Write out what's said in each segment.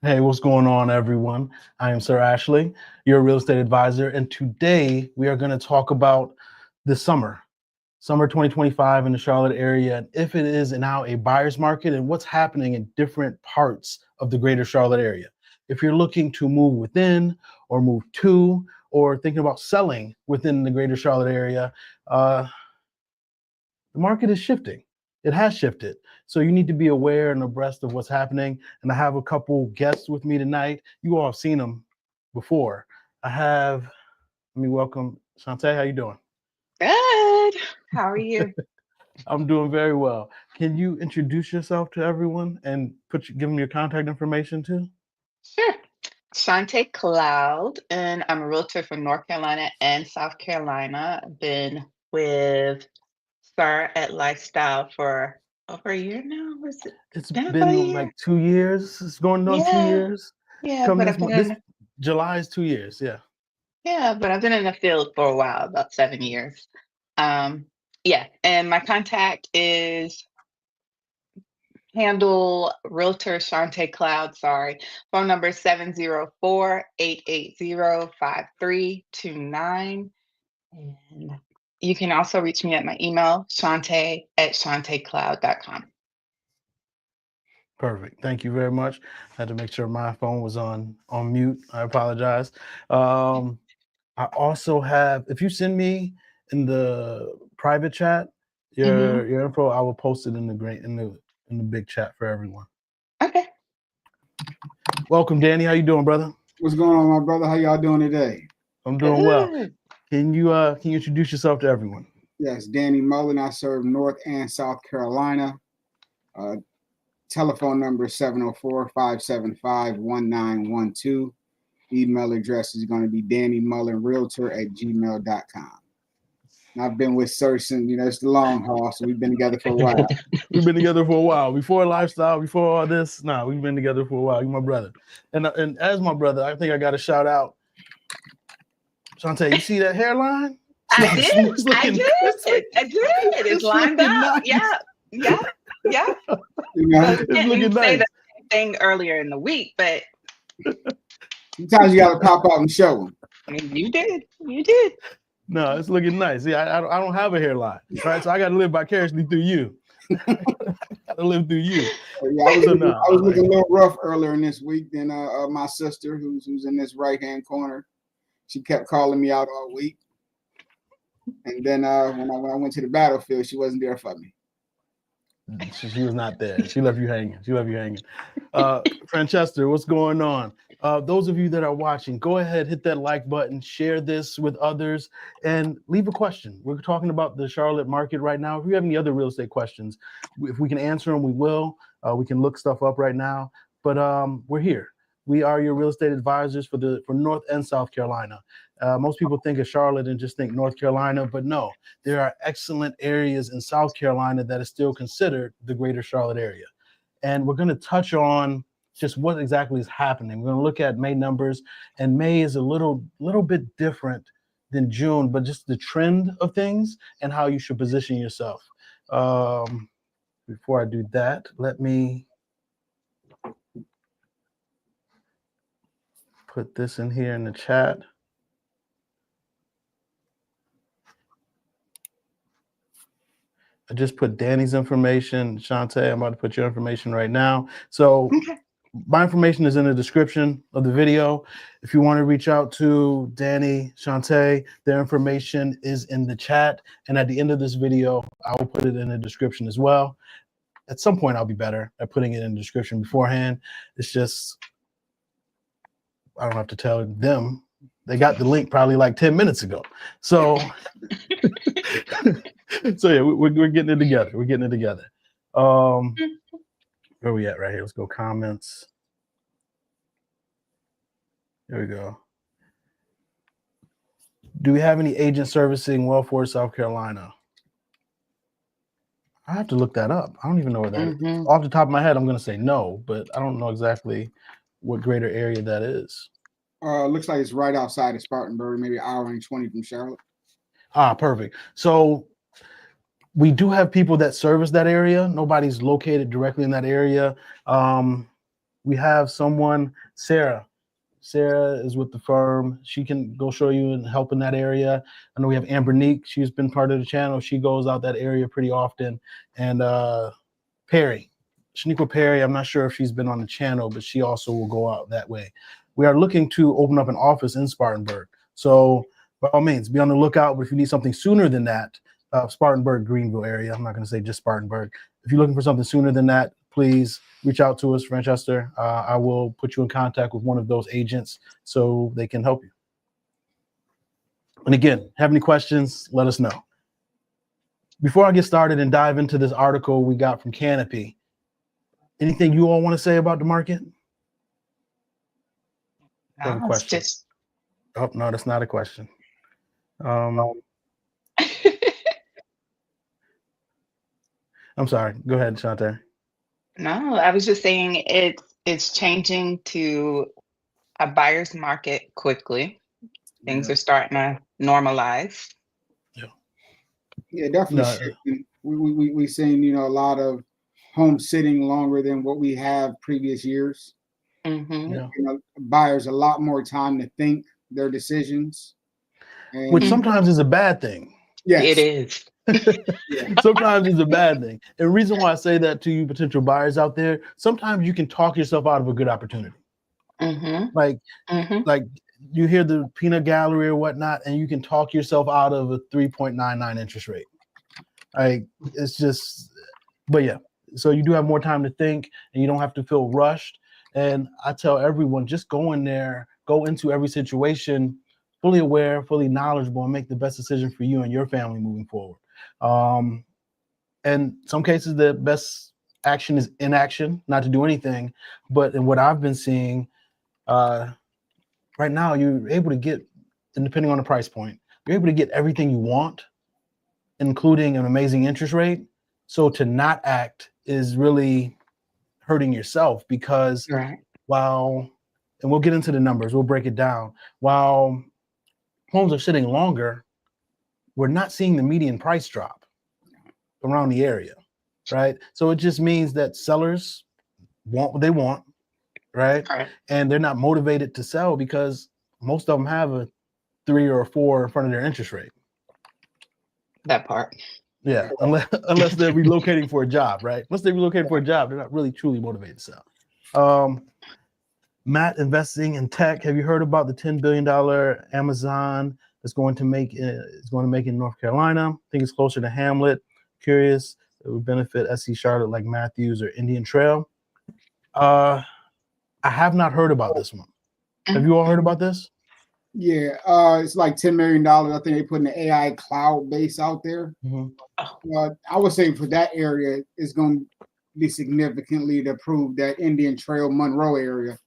Hey, what's going on, everyone? I am Sir Ashley, your real estate advisor, and today we are going to talk about the summer 2025 in the Charlotte area, and if it is now a buyer's market and what's happening in different parts of the greater Charlotte area. If you're looking to move within or move to, or thinking about selling within the greater Charlotte area, uh, the market is shifting. It has shifted. So you need to be aware and abreast of what's happening. And I have a couple guests with me tonight. You all have seen them before. Let me welcome Shantae. How you doing? Good. How are you? I'm doing very well. Can you introduce yourself to everyone and give them your contact information too? Sure. Shante Cloud, and I'm a realtor for North Carolina and South Carolina. I've been with Star at Lifestyle for over a year now. Was it It's been about a been year? like 2 years. It's going on two Yeah, years. yeah, Come but this I've been month. This in July is 2 years. Yeah. yeah, but I've been in the field for a while, about 7 years. Um, yeah, and my contact is handle realtor Shante Cloud, sorry. Phone number 704-880-5329. And you can also reach me at my email, shante@shantecloud.com. Perfect. Thank you very much. I had to make sure my phone was on mute. I apologize. Um, I also have, if you send me in the private chat Hmm. your info, I will post it in the big chat for everyone. Okay. Welcome, Danny. How you doing, brother? What's going on, my brother? How y'all doing today? I'm doing well. Good. Can you introduce yourself to everyone? Yes, Danny Mullen. I serve North and South Carolina. Uh, Telephone number 704-575-1912. Email address is going to be dannymullenrealtor@gmail.com. And I've been with Sir since, it's the long haul, so we've been together for a while. We've been together for a while. Before lifestyle, before all this, nah, we've been together for a while. You're my brother, and as my brother, I think I got to shout out Shantae. You see that hairline? It's I looking did. smooth. I did. I did. It's It's lined looking up. nice. Yeah. Yeah. Yeah. You know, I It's looking didn't say the nice. same thing earlier in the week, but sometimes you got to pop out and show them. I mean, you did. You did. No, it's looking nice. See, I don't have a hairline, right? So I got to live vicariously through you. Got to live through you. Yeah, I was So looking, no, I was looking a little rough earlier in this week. Then my sister, who's in this right hand corner, she kept calling me out all week. And then when I went to the battlefield, she wasn't there for me. she was not there. She left you hanging. She left you hanging. Francesca, what's going on? Those of you that are watching, go ahead, hit that like button, share this with others, and leave a question. We're talking about the Charlotte market right now. If you have any other real estate questions, if we can answer them, we will. We can look stuff up right now. But we're here. We are your real estate advisors for North and South Carolina. Most people think of Charlotte and just think North Carolina, but no, there are excellent areas in South Carolina that is still considered the greater Charlotte area. And we're going to touch on just what exactly is happening. We're going to look at May numbers, and May is a little bit different than June, but just the trend of things and how you should position yourself. Before I do that, let me put this in here in the chat. I just put Danny's information. Shantae, I'm about to put your information right now. So Okay. my information is in the description of the video. If you want to reach out to Danny, Shantae, their information is in the chat. And at the end of this video, I will put it in the description as well. At some point, I'll be better at putting it in the description beforehand. It's just, I don't have to tell them. They got the link probably like 10 minutes ago. So, so yeah, we're getting it together. We're getting it together. Where are we at right here? Let's go comments. There we go. Do we have any agent servicing Wellford, South Carolina? I have to look that up. I don't even know where that is. Off the top of my head, I'm going to say no, but I don't know exactly what greater area that is. Looks like it's right outside of Spartanburg, maybe an hour and 20 from Charlotte. Perfect. So we do have people that service that area. Nobody's located directly in that area. we have someone, Sarah. Sarah is with the firm. She can go show you and help in that area. I know we have Amber Neek. She's been part of the channel. She goes out that area pretty often. And Perry, Shaniqua Perry, I'm not sure if she's been on the channel, but she also will go out that way. We are looking to open up an office in Spartanburg. So by all means, be on the lookout. But if you need something sooner than that, Spartanburg, Greenville area, I'm not going to say just Spartanburg. If you're looking for something sooner than that, please reach out to us, Francesca. I will put you in contact with one of those agents so they can help you. And again, have any questions, let us know. Before I get started and dive into this article we got from Canopy, anything you all want to say about the market? I have a question. Oh, no, that's not a question. I'm sorry. Go ahead, Shante. No, I was just saying it's changing to a buyer's market quickly. Things are starting to normalize. Yeah, definitely. We've seen, you know, a lot of homes sitting longer than what we have previous years. Mm-hmm. You know, buyers a lot more time to think their decisions. And which sometimes is a bad thing. Yes. It is. Sometimes it's a bad thing. And the reason why I say that to you potential buyers out there, sometimes you can talk yourself out of a good opportunity. Mm-hmm. Like Mm-hmm. you hear the peanut gallery or whatnot, and you can talk yourself out of a 3.99 interest rate. Like it's just, but yeah. So you do have more time to think, and you don't have to feel rushed. And I tell everyone, just go in there, go into every situation fully aware, fully knowledgeable, and make the best decision for you and your family moving forward. And some cases, the best action is inaction, not to do anything. But in what I've been seeing, right now, you're able to get, and depending on the price point, you're able to get everything you want, including an amazing interest rate. So to not act is really hurting yourself because while, and we'll get into the numbers, we'll break it down. While homes are sitting longer, we're not seeing the median price drop around the area, right? So it just means that sellers want what they want, right? And they're not motivated to sell because most of them have a 3 or a 4 in front of their interest rate. That part. Yeah, unless they're relocating for a job, right? Unless they're relocating for a job, they're not really truly motivated to sell. Matt, investing in tech. Have you heard about the $10 billion Amazon that's going to make in North Carolina? I think it's closer to Hamlet. Curious, it would benefit SC Charlotte like Matthews or Indian Trail. I have not heard about this one. Have you all heard about this? Yeah, it's like $10 million. I think they put an AI cloud base out there. I would say for that area, it's going to be significantly to prove that Indian Trail, Monroe area.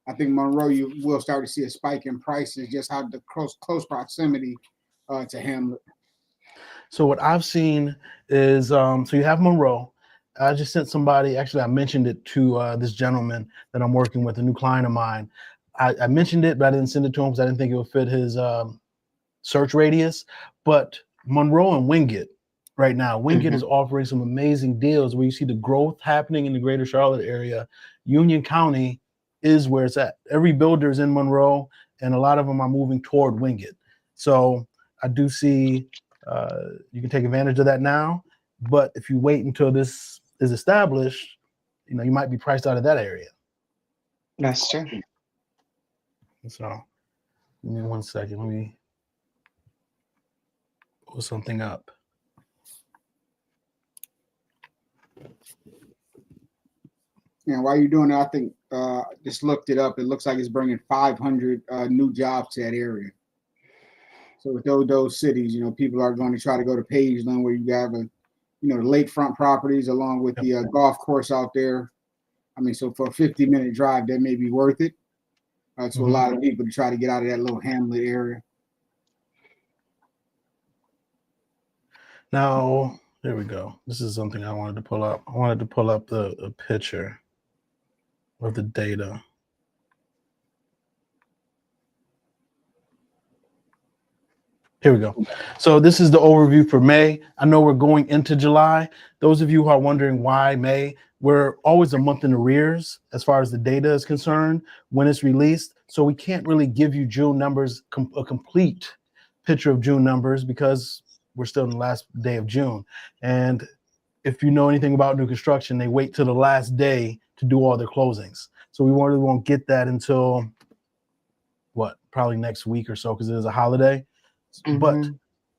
I think Monroe, you will start to see a spike in prices, just how the close proximity to Hamlet. So what I've seen is, so you have Monroe. I just sent somebody, actually I mentioned it to this gentleman that I'm working with, a new client of mine. I mentioned it, but I didn't send it to him because I didn't think it would fit his search radius. But Monroe and Wingate right now, Wingate is offering some amazing deals where you see the growth happening in the greater Charlotte area. Union County is where it's at. Every builder is in Monroe, and a lot of them are moving toward Wingate. So I do see you can take advantage of that now. But if you wait until this is established, you know, you might be priced out of that area. That's true. So give me 1 second. Let me pull something up. And while you're doing that, I think just looked it up. It looks like it's bringing 500 new jobs to that area. So with those cities, you know, people are going to try to go to Pageland, where you have the lakefront properties along with the golf course out there. I mean, so for a 50-minute drive, that may be worth it. To a lot of people to try to get out of that little hamlet area. Now, there we go. This is something I wanted to pull up. I wanted to pull up the picture of the data. Here we go. So this is the overview for May. I know we're going into July. Those of you who are wondering why May, we're always a month in arrears as far as the data is concerned when it's released. So we can't really give you June numbers, a complete picture of June numbers, because we're still in the last day of June. And if you know anything about new construction, they wait till the last day to do all their closings. So we really won't get that until probably next week or so, because it is a holiday. But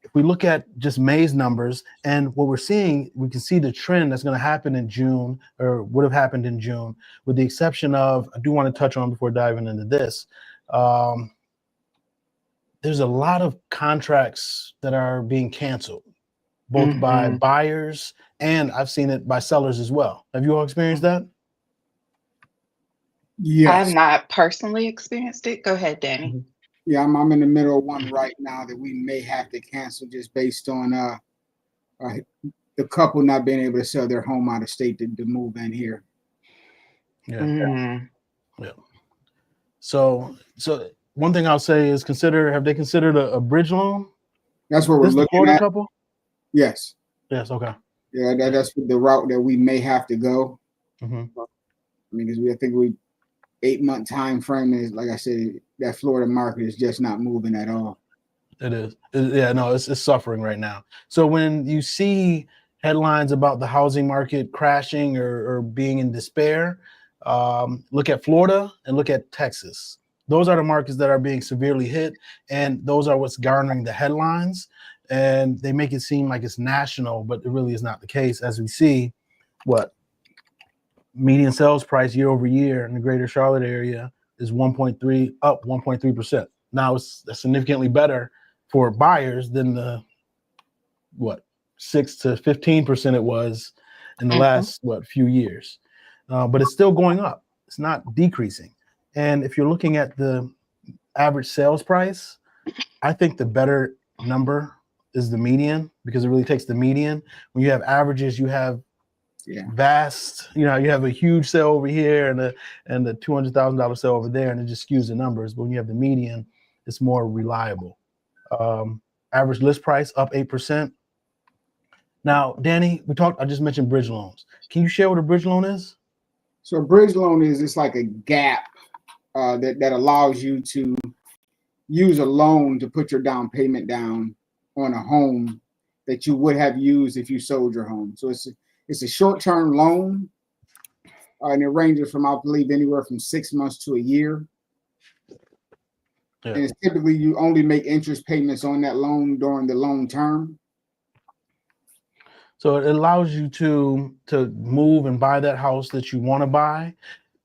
if we look at just May's numbers and what we're seeing, we can see the trend that's going to happen in June, or would have happened in June, with the exception of, I do want to touch on before diving into this. There's a lot of contracts that are being canceled, both by buyers, and I've seen it by sellers as well. Have you all experienced that? Yes. I have not personally experienced it. Go ahead, Danny. Yeah, I'm in the middle of one right now that we may have to cancel, just based on the couple not being able to sell their home out of state to move in here. Yeah. So one thing I'll say is have they considered a bridge loan? That's what we're looking at. Couple? Yes. Yes. Okay. Yeah, that's the route that we may have to go. I mean, I think 8-month time frame is, like I said, that Florida market is just not moving at all. It is. It's suffering right now. So when you see headlines about the housing market crashing or being in despair, look at Florida and look at Texas. Those are the markets that are being severely hit, and those are what's garnering the headlines. And they make it seem like it's national, but it really is not the case. As we see, median sales price year over year in the greater Charlotte area is 1.3%. Now it's significantly better for buyers than the 6 to 15% it was in the last few years. But it's still going up. It's not decreasing. And if you're looking at the average sales price, I think the better number is the median, because it really takes the median. When you have averages, you have vast, you have a huge sale over here and the $200,000 sale over there, and it just skews the numbers. But when you have the median, it's more reliable. Average list price up 8%. Now, Danny, I just mentioned bridge loans. Can you share what a bridge loan is? So a bridge loan is, it's like a gap that allows you to use a loan to put your down payment down on a home that you would have used if you sold your home. So it's a short-term loan, and it ranges from, I believe, anywhere from 6 months to a year. And it's typically you only make interest payments on that loan during the loan term. So it allows you to move and buy that house that you want to buy,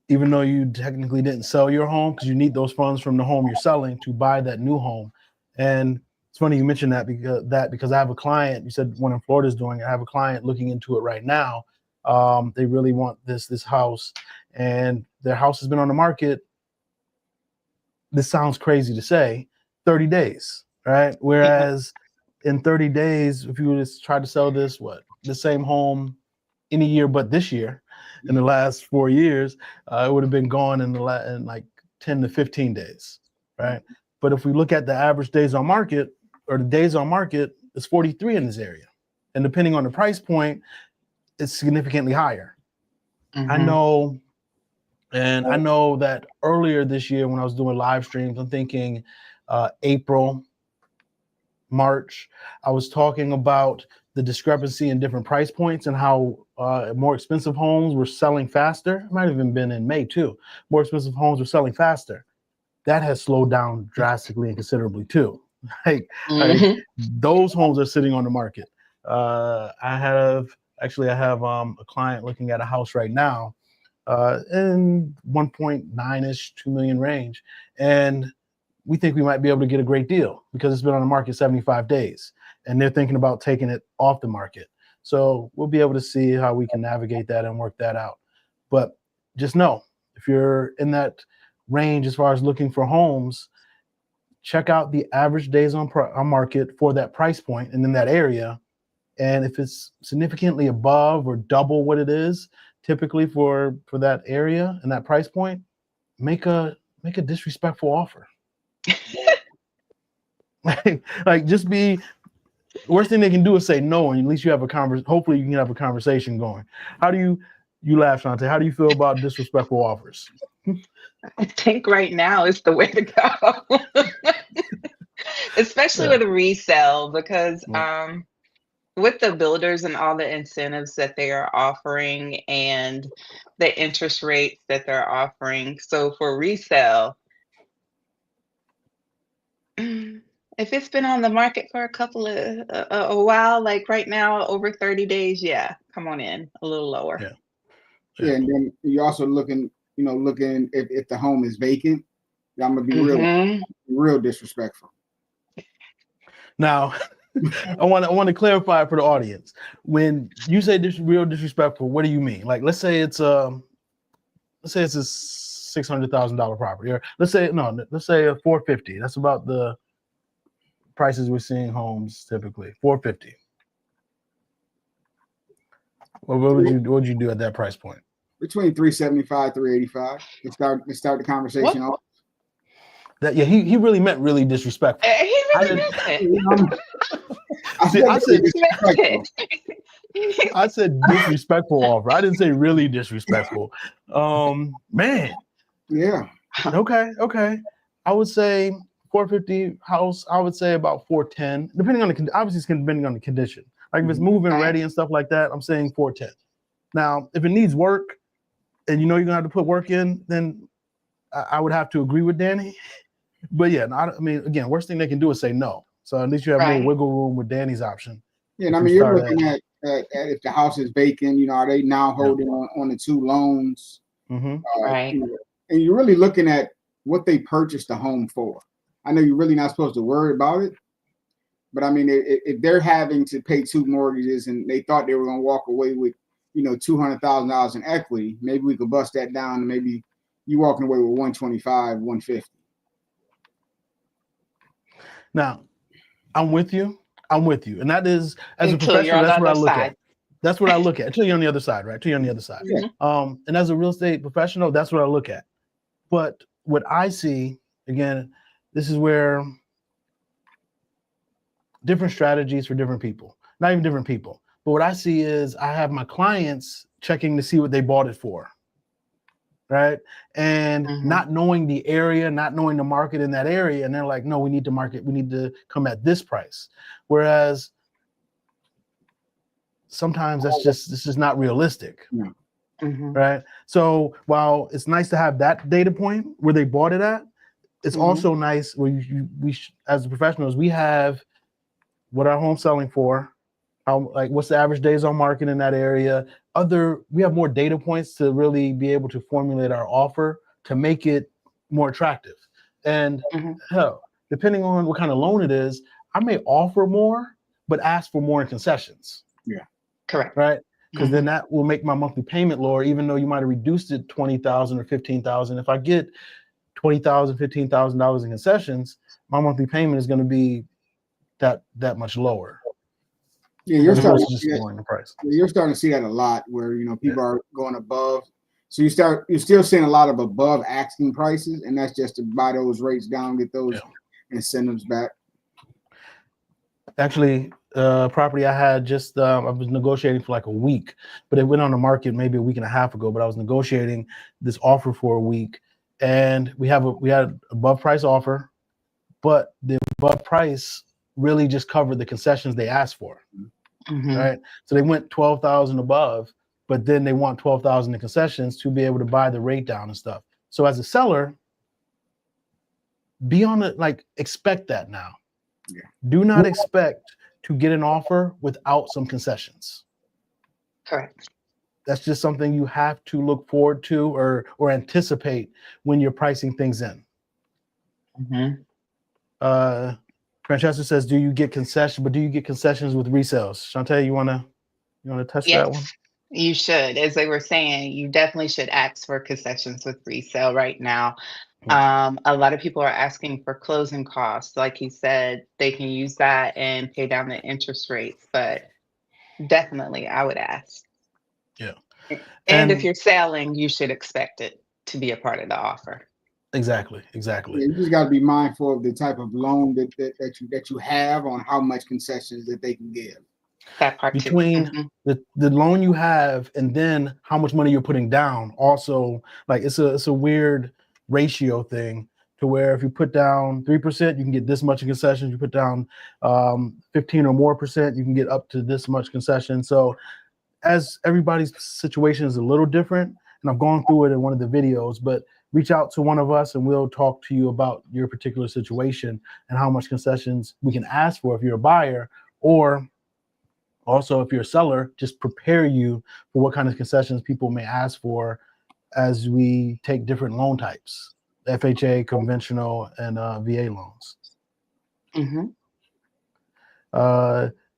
even though you technically didn't sell your home, because you need those funds from the home you're selling to buy that new home. And it's funny you mentioned that because I have a client. You said one in Florida is doing it. I have a client looking into it right now. They really want this house, and their house has been on the market. This sounds crazy to say, 30 days, right? Whereas in 30 days, if you would have tried to sell the same home any year but this year, in the last 4 years, it would have been gone in like 10 to 15 days, right? But if we look at the average days on market, or the days on market, it's 43 in this area. And depending on the price point, it's significantly higher. I know that earlier this year when I was doing live streams, I'm thinking April, March, I was talking about the discrepancy in different price points and how more expensive homes were selling faster. It might have even been in May too. More expensive homes were selling faster. That has slowed down drastically and considerably too. Like those homes are sitting on the market. I have a client looking at a house right now in 1.9-ish, 2 million range. And we think we might be able to get a great deal because it's been on the market 75 days and they're thinking about taking it off the market. So we'll be able to see how we can navigate that and work that out. But just know, if you're in that range as far as looking for homes, check out the average days on market for that price point and in that area. And if it's significantly above or double what it is typically for that area and that price point, make a disrespectful offer. like just be, worst thing they can do is say no, and at least you have a hopefully you can have a conversation going. How do you You laugh, Shantae. How do you feel about disrespectful offers? I think right now is the way to go. Especially Yeah. with resale, because Yeah. with the builders and all the incentives that they are offering and the interest rates that they're offering. So for resale, if it's been on the market for a couple of a while, like right now, over 30 days, yeah, come on in a little lower. Yeah. Yeah, and then you're also looking if the home is vacant. I'm gonna be real disrespectful. Now, I want to clarify for the audience. When you say real disrespectful, what do you mean? Like, let's say it's a $600,000 property, or let's say a 450. That's about the prices we're seeing homes typically. 450. Well, what would you do at that price point? Between 375, 385. Let's start the conversation off. That he really meant really disrespectful. He really meant it. I said disrespectful offer. I didn't say really disrespectful. Man. Yeah. Okay. I would say 450 house. I would say about 410, depending on obviously it's depending on the condition. Like if it's moving ready and stuff like that, I'm saying 410. Now, if it needs work, and you're gonna have to put work in, then I would have to agree with Danny. But yeah, I mean, again, worst thing they can do is say no. So at least you have more wiggle room with Danny's option. Yeah, and I mean, you're looking at if the house is vacant, are they now holding on the two loans? Right. And you're really looking at what they purchased the home for. I know you're really not supposed to worry about it, but I mean, if they're having to pay two mortgages and they thought they were going to walk away with, $200,000 in equity, maybe we could bust that down to maybe you walking away with 125, 150. Now, I'm with you, and that is as a professional. That's what I look at. That's what I look at. Until you're on the other side, right? Until you're on the other side. Yeah. And as a real estate professional, that's what I look at. But what I see, again, this is where different strategies for different people, not even different people. But what I see is I have my clients checking to see what they bought it for, right? And not knowing the area, not knowing the market in that area. And they're like, no, we need to come at this price. Whereas sometimes this is not realistic, right? So while it's nice to have that data point where they bought it at, it's also nice where we as professionals, we have what our home's selling for, what's the average days on market in that area. We have more data points to really be able to formulate our offer to make it more attractive. And hell, depending on what kind of loan it is, I may offer more, but ask for more in concessions. Yeah. Correct. Right? Because then that will make my monthly payment lower, even though you might have reduced it $20,000 or $15,000. If I get $20,000, $15,000 in concessions, my monthly payment is going to be that much lower. Yeah, you're starting to see that a lot where people are going above. So you're still seeing a lot of above asking prices, and that's just to buy those rates down, get those incentives back. Actually, property I had just I was negotiating for like a week, but it went on the market maybe a week and a half ago. But I was negotiating this offer for a week, and we had above price offer, but the above price really just covered the concessions they asked for. Right? So they went 12,000 above, but then they want 12,000 in concessions to be able to buy the rate down and stuff. So as a seller, be on it, expect that now. Yeah. Do not expect to get an offer without some concessions. Correct. That's just something you have to look forward to or anticipate when you're pricing things in. Francesca says, do you get concessions? But do you get concessions with resales? Shantae, you wanna touch that one? You should. As they were saying, you definitely should ask for concessions with resale right now. A lot of people are asking for closing costs. Like he said, they can use that and pay down the interest rates, but definitely I would ask. Yeah. And if you're selling, you should expect it to be a part of the offer. Exactly. Yeah, you just got to be mindful of the type of loan that you have on how much concessions that they can give. That part too. Between the loan you have and then how much money you're putting down. Also, like it's a weird ratio thing to where if you put down 3%, you can get this much in concessions. You put down 15 or more percent, you can get up to this much concession. So as everybody's situation is a little different, and I've gone through it in one of the videos, but reach out to one of us and we'll talk to you about your particular situation and how much concessions we can ask for if you're a buyer, or also if you're a seller, just prepare you for what kind of concessions people may ask for as we take different loan types, FHA, conventional, and VA loans.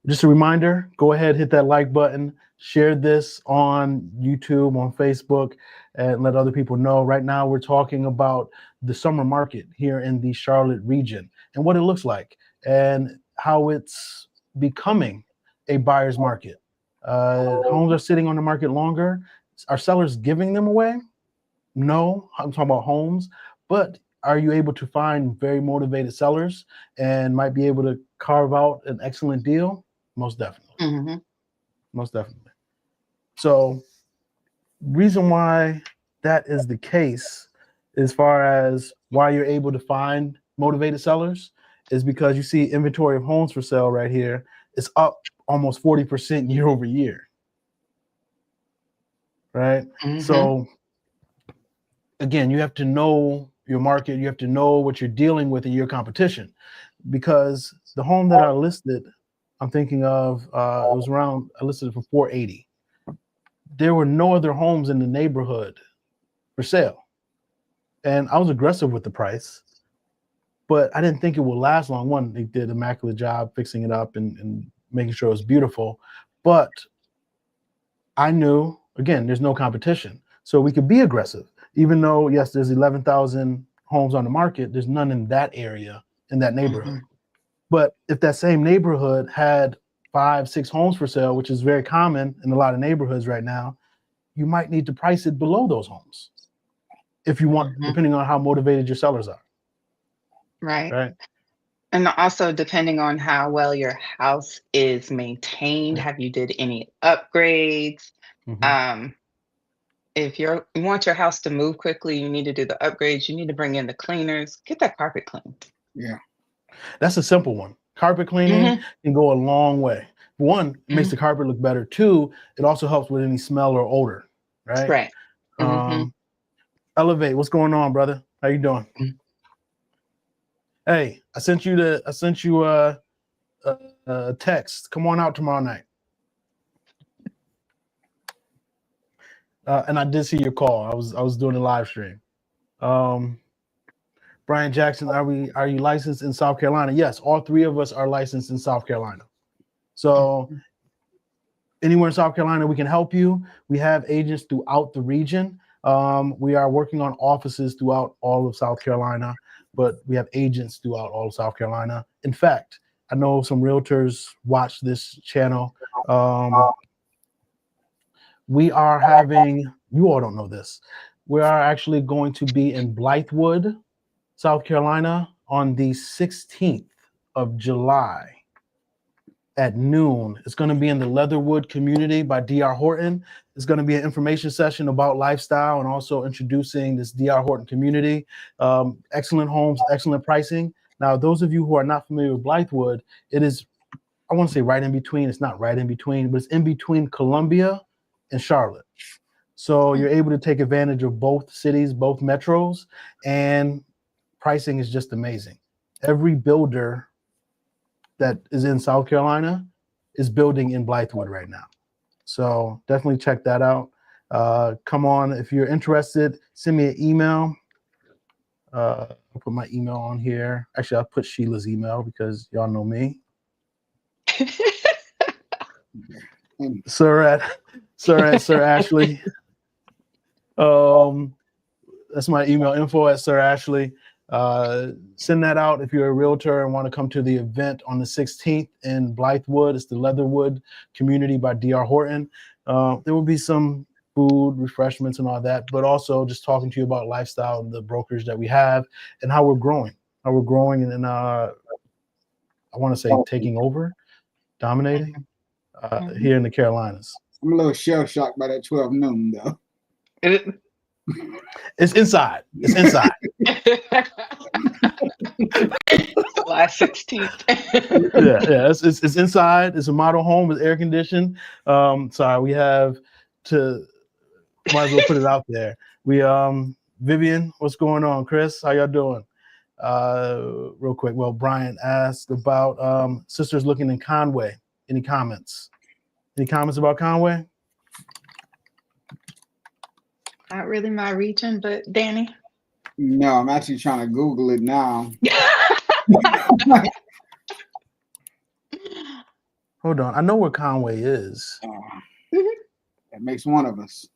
Just a reminder, go ahead, hit that like button, share this on YouTube, on Facebook, and let other people know. Right now, we're talking about the summer market here in the Charlotte region and what it looks like and how it's becoming a buyer's market. Homes are sitting on the market longer. Are sellers giving them away? No, I'm talking about homes, but are you able to find very motivated sellers and might be able to carve out an excellent deal? Most definitely. Most definitely. So reason why that is the case, as far as why you're able to find motivated sellers, is because you see inventory of homes for sale right here is up almost 40% year over year. Right? So again, you have to know your market, you have to know what you're dealing with in your competition, because the home that I listed, I'm thinking of, it was around, I listed it for 480. There were no other homes in the neighborhood for sale. And I was aggressive with the price, but I didn't think it would last long. One, they did an immaculate job fixing it up and making sure it was beautiful. But I knew, again, there's no competition. So we could be aggressive, even though, yes, there's 11,000 homes on the market. There's none in that area, in that neighborhood. But if that same neighborhood had 5, 6 homes for sale, which is very common in a lot of neighborhoods right now, you might need to price it below those homes if you want, depending on how motivated your sellers are. Right. And also depending on how well your house is maintained, have you did any upgrades? If you want your house to move quickly, you need to do the upgrades. You need to bring in the cleaners, get that carpet cleaned. Yeah. That's a simple one. Carpet cleaning can go a long way. One, it makes the carpet look better. Two, it also helps with any smell or odor, right? Elevate, what's going on, brother? How you doing? Hey, I sent you a text. Come on out tomorrow night. And I did see your call. I was doing a live stream. Brian Jackson, are you licensed in South Carolina? Yes, all 3 of us are licensed in South Carolina. So anywhere in South Carolina, we can help you. We have agents throughout the region. We are working on offices throughout all of South Carolina, but we have agents throughout all of South Carolina. In fact, I know some realtors watch this channel. We are having, you all don't know this, we are actually going to be in Blythewood, South Carolina on the 16th of July at noon. It's going to be in the Leatherwood community by D.R. Horton. It's going to be an information session about lifestyle and also introducing this D.R. Horton community. Excellent homes, excellent pricing. Now, those of you who are not familiar with Blythewood, it is, I want to say right in between. It's not right in between, but it's in between Columbia and Charlotte. So you're able to take advantage of both cities, both metros, and pricing is just amazing. Every builder that is in South Carolina is building in Blythewood right now. So definitely check that out. Come on, if you're interested, send me an email. I'll put my email on here. Actually, I'll put Sheila's email because y'all know me. Sir Ashley. That's my email, info@SirAshley. Send that out if you're a realtor and want to come to the event on the 16th in Blythewood. It's the Leatherwood community by D.R. Horton. There will be some food, refreshments, and all that, but also just talking to you about lifestyle and the brokers that we have and how we're growing. And I want to say taking over, dominating. here in the Carolinas. I'm a little shell shocked by that 12 noon though. It's inside. It's inside. July 16th. Yeah. It's inside. It's a model home. It's air conditioned. Sorry, we have to. Might as well put it out there. We Vivian, what's going on? Chris, how y'all doing? Real quick. Well, Brian asked about sisters looking in Conway. Any comments? Any comments about Conway? Not really my region, but Danny. No, I'm actually trying to Google it now. Hold on. I know where Conway is. That makes one of us.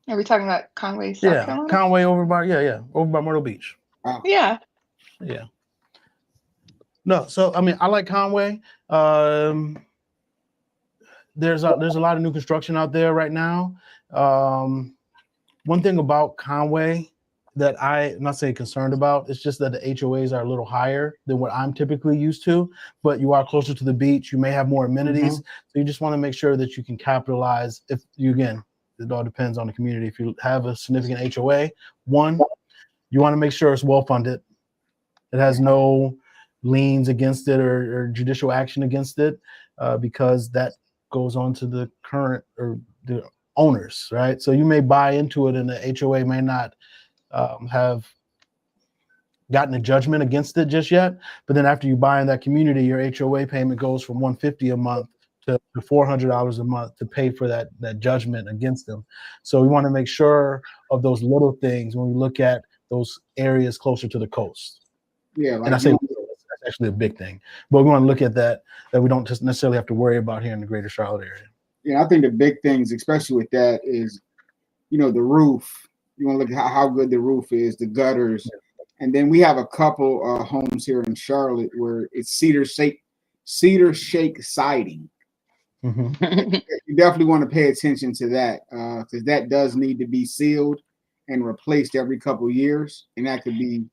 Are we talking about Conway, South Carolina? Conway over by over by Myrtle Beach. Oh. Yeah. Yeah. No, so I mean, I like Conway. There's a lot of new construction out there right now. One thing about Conway that I'm not saying concerned about, it's just that the HOAs are a little higher than what I'm typically used to, but you are closer to the beach. You may have more amenities. So you just want to make sure that you can capitalize. If you, again, it all depends on the community. If you have a significant HOA, one, you want to make sure it's well funded. It has no liens against it or judicial action against it, because that goes on to the current or the owners, right? So you may buy into it and the HOA may not have gotten a judgment against it just yet, but then after you buy in that community, your HOA payment goes from $150 a month to $400 a month to pay for that judgment against them. So we want to make sure of those little things when we look at those areas closer to the coast. Yeah, like and I say that's actually a big thing, but we want to look at that we don't just necessarily have to worry about here in the greater Charlotte area. Yeah, I think the big things, especially with that, is, the roof. You want to look at how good the roof is, the gutters. And then we have a couple homes here in Charlotte where it's cedar shake siding. Mm-hmm. You definitely want to pay attention to that, because that does need to be sealed and replaced every couple of years. And that could be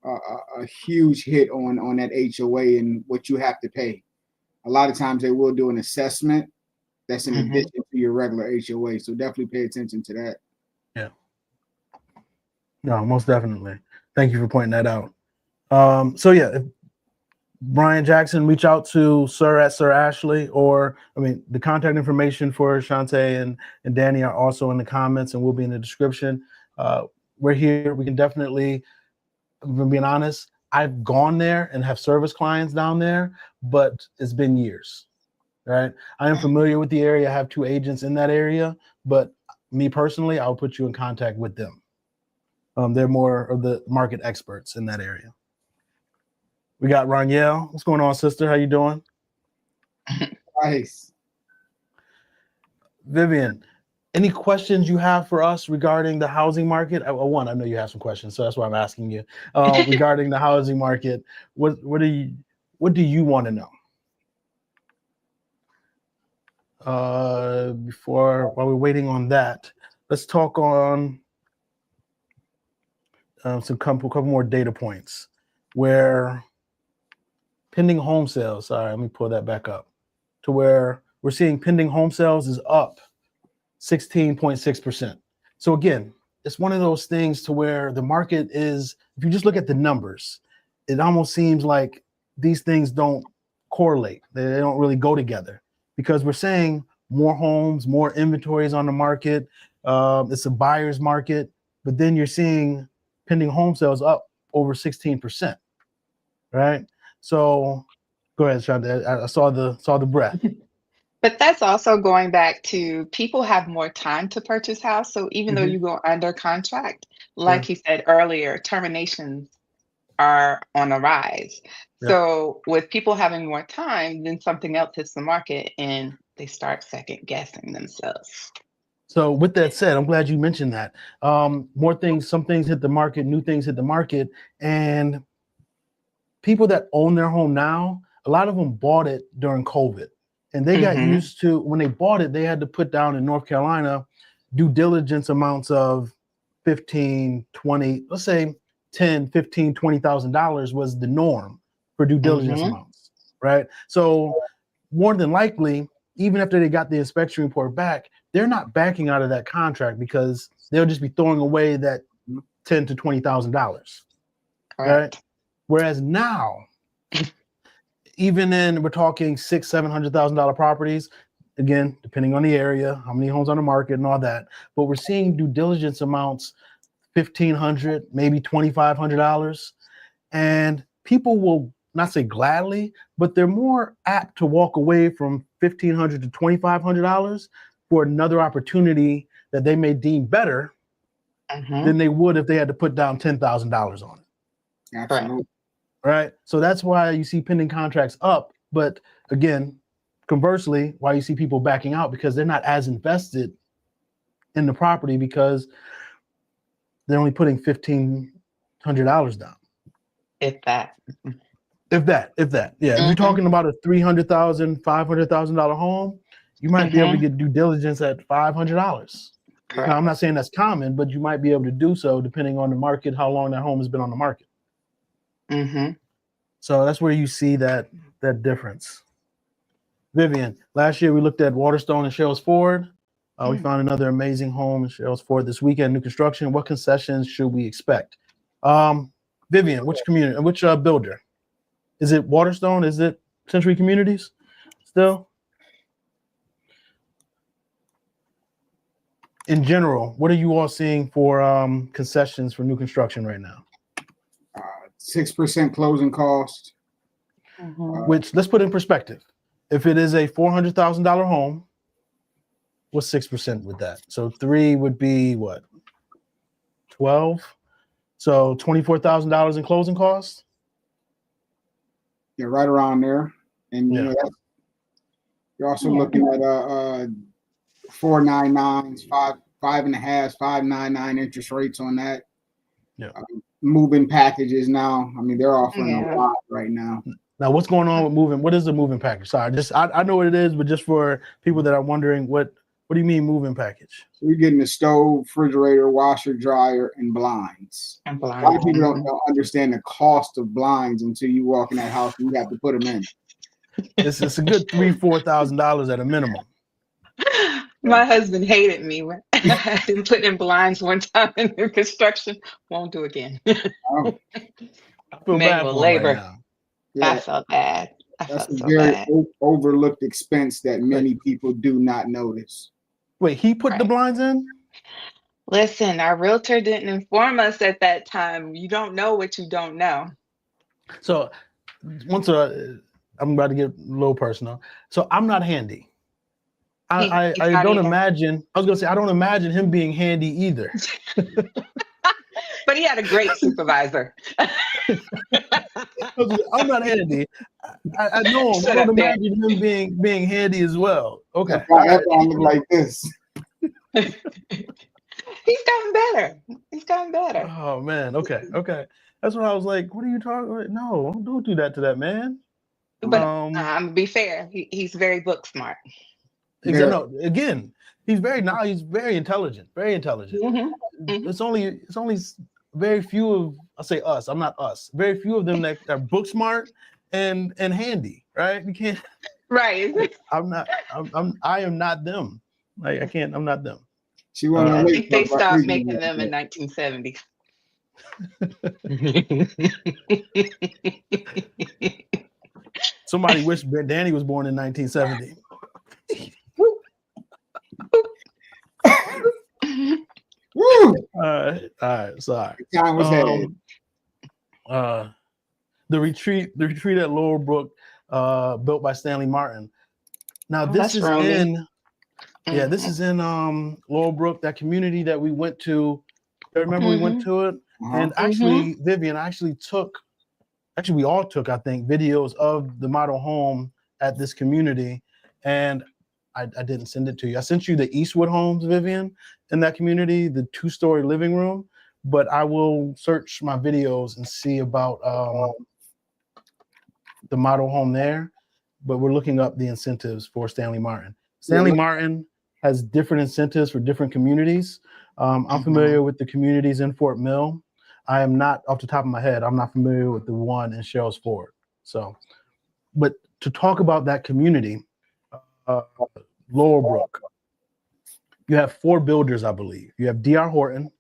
a huge hit on that HOA and what you have to pay. A lot of times they will do an assessment that's in addition to your regular HOA. So definitely pay attention to that. Yeah. No, most definitely. Thank you for pointing that out. So yeah, if Brian Jackson, reach out to Sir at Sir Ashley, or the contact information for Shantae and Danny are also in the comments and will be in the description. We're here. We can definitely, if being honest, I've gone there and have service clients down there, but it's been years. Right. I am familiar with the area. I have 2 agents in that area, but me personally, I'll put you in contact with them. They're more of the market experts in that area. We got Ronielle. What's going on, sister? How you doing? Nice. Vivian, any questions you have for us regarding the housing market? One, I know you have some questions, so that's why I'm asking you. Regarding the housing market, what do you want to know? While we're waiting on that, let's talk on some couple more data points where pending home sales. Sorry, let me pull that back up to where we're seeing pending home sales is up 16.6%. So again, it's one of those things to where the market is, if you just look at the numbers, it almost seems like these things don't correlate. They don't really go together, because we're saying more homes, more inventories on the market. It's a buyer's market, but then you're seeing pending home sales up over 16%, right? So go ahead, Shonda. I saw the breath. But that's also going back to people have more time to purchase house. So even though you go under contract, like you said earlier, terminations are on a rise. Yeah. So with people having more time, then something else hits the market and they start second guessing themselves. So with that said, I'm glad you mentioned that. Some things hit the market, new things hit the market, and people that own their home now, a lot of them bought it during COVID. And they got used to, when they bought it, they had to put down in North Carolina due diligence amounts of 15, 20, let's say 10, 15, $20,000 was the norm for due diligence amounts, right? So more than likely, even after they got the inspection report back, they're not backing out of that contract because they'll just be throwing away that $10,000 to $20,000. Right? Whereas now, even we're talking $600,000-$700,000 properties, again, depending on the area, how many homes on the market and all that, but we're seeing due diligence amounts $1,500, maybe $2,500, and people will not say gladly, but they're more apt to walk away from $1,500 to $2,500 for another opportunity that they may deem better than they would if they had to put down $10,000 on it. Absolutely. Right. So that's why you see pending contracts up. But again, conversely, why you see people backing out, because they're not as invested in the property because they're only putting $1,500 down. If that. Yeah. If you're talking about a $300,000, $500,000 home, you might be able to get due diligence at $500. Now, I'm not saying that's common, but you might be able to do so depending on the market, how long that home has been on the market. So that's where you see that difference. Vivian, last year we looked at Waterstone and Shells Ford. We found another amazing home in Shells Ford this weekend, new construction. What concessions should we expect? Vivian, which community, which builder? Is it Waterstone? Is it Century Communities still? In general, what are you all seeing for concessions for new construction right now? 6% closing cost. Which, let's put in perspective. If it is a $400,000 home, what's 6% with that? So 3 would be what? 12? So $24,000 in closing costs? Yeah, right around there. And you know, you're also looking at 4.99s, 5.5, 5.99 interest rates on that. Yeah. Moving packages now. I mean, they're offering a lot right now. Now, what's going on with moving? What is the moving package? Sorry, I know what it is, but just for people that are wondering, what do you mean moving package? So you're getting a stove, refrigerator, washer, dryer, and blinds. A lot of people don't understand the cost of blinds until you walk in that house and you have to put them in. It's a good $3,000-$4,000 at a minimum. My husband hated me when I didn't put in blinds one time in new construction. Won't do again. Oh. I feel bad for labor. Right now. Yeah. I felt bad. That's a very overlooked expense that many people do not notice. Wait, he put the blinds in? Listen, our realtor didn't inform us at that time. You don't know what you don't know. So I'm about to get a little personal. So I'm not handy. I don't imagine. I was gonna say I don't imagine him being handy either. But he had a great supervisor. I'm not handy. I know him. I don't imagine him being handy as well. Okay. I look like this. He's gotten better. Oh man. Okay. That's what I was like. What are you talking about? No, don't do that to that man. But to be fair, he's very book smart. Exactly. No, again, he's very intelligent. Very intelligent. It's only very few of, I say us, I'm not us. Very few of them that are book smart and handy, right? You can't. Right. I am not them. Like I can't. I'm not them. I think they stopped making them in 1970. Somebody wish Danny was born in 1970. Woo! All right. Sorry. Time was the retreat at Laurel Brook, built by Stanley Martin. Now this is in Laurel Brook, that community that we went to. I remember we went to it, and actually, Vivian, we all took, I think, videos of the model home at this community, and I didn't send it to you. I sent you the Eastwood homes, Vivian, in that community, the 2-story living room, but I will search my videos and see about the model home there, but we're looking up the incentives for Stanley Martin. Stanley Martin has different incentives for different communities. I'm familiar with the communities in Fort Mill. I am not, off the top of my head, I'm not familiar with the one in Shells Ford. So, but to talk about that community, uh, Laurel Brook, you have 4 builders, I believe. You have D.R. Horton,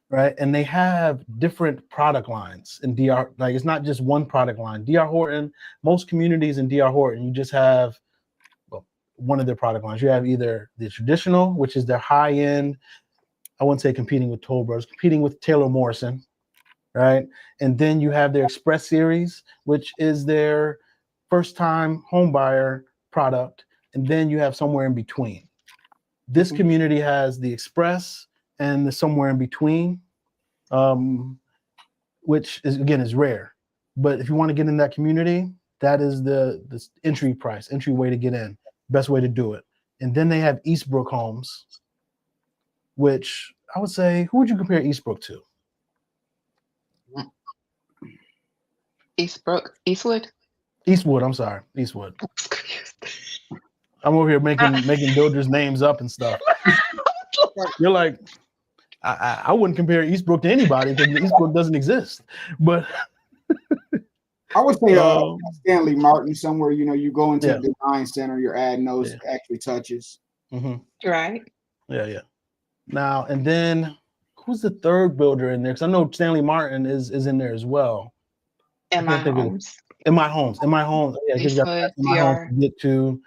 right? And they have different product lines in DR. Like, it's not just one product line. D.R. Horton, most communities in D.R. Horton, you just have one of their product lines. You have either the traditional, which is their high end. I wouldn't say competing with Toll Brothers, competing with Taylor Morrison, right? And then you have their Express Series, which is their first time home buyer product. And then you have somewhere in between. This community has the Express and the somewhere in between, which is, again, is rare. But if you want to get in that community, that is the entry price, entry way to get in, best way to do it. And then they have Eastbrook Homes, which I would say, who would you compare Eastbrook to? Eastwood. Eastwood, I'm sorry, Eastwood. I'm over here making builders' names up and stuff. You're like, I wouldn't compare Eastbrook to anybody because Eastbrook doesn't exist. But I would say Stanley Martin, somewhere, you go into the design center, you're adding those extra touches. Right. Yeah. Now, and then who's the third builder in there? Because I know Stanley Martin is in there as well. In my homes. In my homes. Yeah, he's got in my homes to get to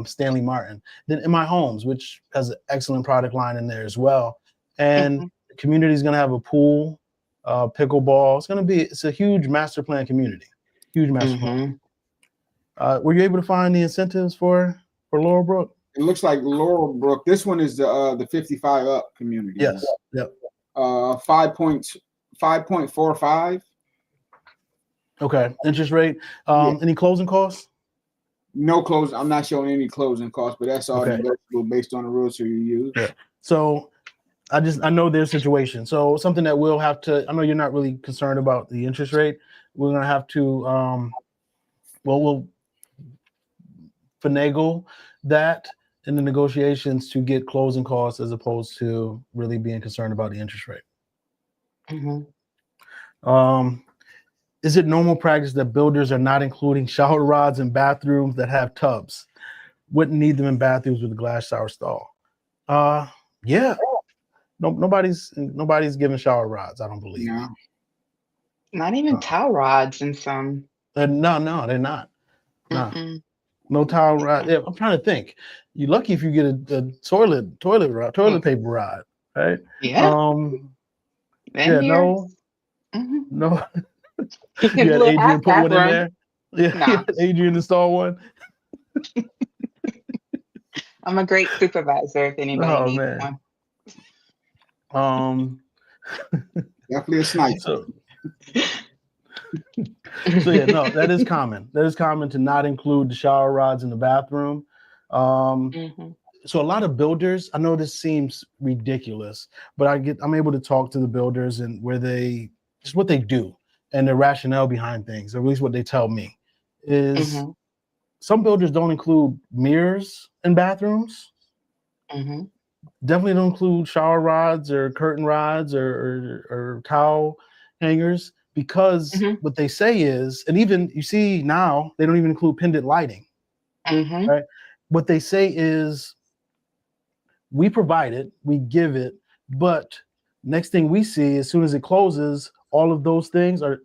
Stanley Martin. Then in my homes, which has an excellent product line in there as well. And the community is going to have a pool, pickleball. It's a huge master plan community. Huge master plan. Were you able to find the incentives for Laurel Brook? It looks like Laurel Brook. This one is the 55 up community. Yes. Yep. 5.45. Okay. Interest rate. Any closing costs? No closing. I'm not showing any closing costs, but that's all negotiable based on the realtor you use. Yeah. So I know their situation. So something that we'll have to, I know you're not really concerned about the interest rate. We're going to have to, we'll finagle that in the negotiations to get closing costs as opposed to really being concerned about the interest rate. Is it normal practice that builders are not including shower rods in bathrooms that have tubs? Wouldn't need them in bathrooms with a glass shower stall. Yeah. No, nobody's giving shower rods, I don't believe. No. Not even towel rods in some. No, they're not. No towel rod. Yeah, I'm trying to think. You're lucky if you get a toilet paper rod, right? Yeah. No. No. You had Adrian put one in there. Yeah, Adrian install one. I'm a great supervisor if anybody needs one. Definitely a sniper. So yeah, no, that is common. That is common to not include the shower rods in the bathroom. So a lot of builders, I know this seems ridiculous, but I'm able to talk to the builders and what they do and their rationale behind things, or at least what they tell me, is some builders don't include mirrors in bathrooms. Definitely don't include shower rods or curtain rods or towel hangers, because what they say is, and even you see now, they don't even include pendant lighting. Right? What they say is, we provide it, we give it, but next thing we see, as soon as it closes, all of those things are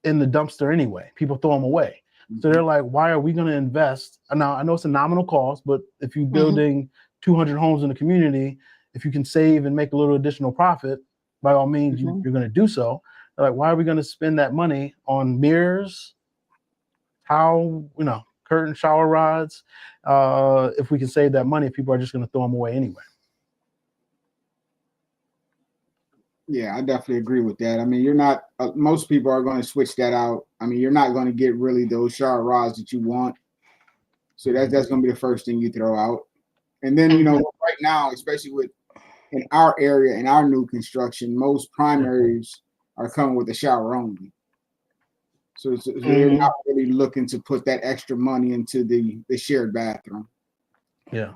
in the dumpster anyway. People throw them away. So they're like, why are we going to invest? Now, I know it's a nominal cost, but if you're building 200 homes in the community, if you can save and make a little additional profit, by all means, you're going to do so. They're like, why are we going to spend that money on mirrors, curtain shower rods, if we can save that money? People are just going to throw them away anyway. Yeah, I definitely agree with that. I mean, you're not, most people are going to switch that out. I mean, you're not going to get really those shower rods that you want. So that's going to be the first thing you throw out. And then, right now, especially in our area, in our new construction, most primaries are coming with a shower only. So they're not really looking to put that extra money into the shared bathroom. Yeah.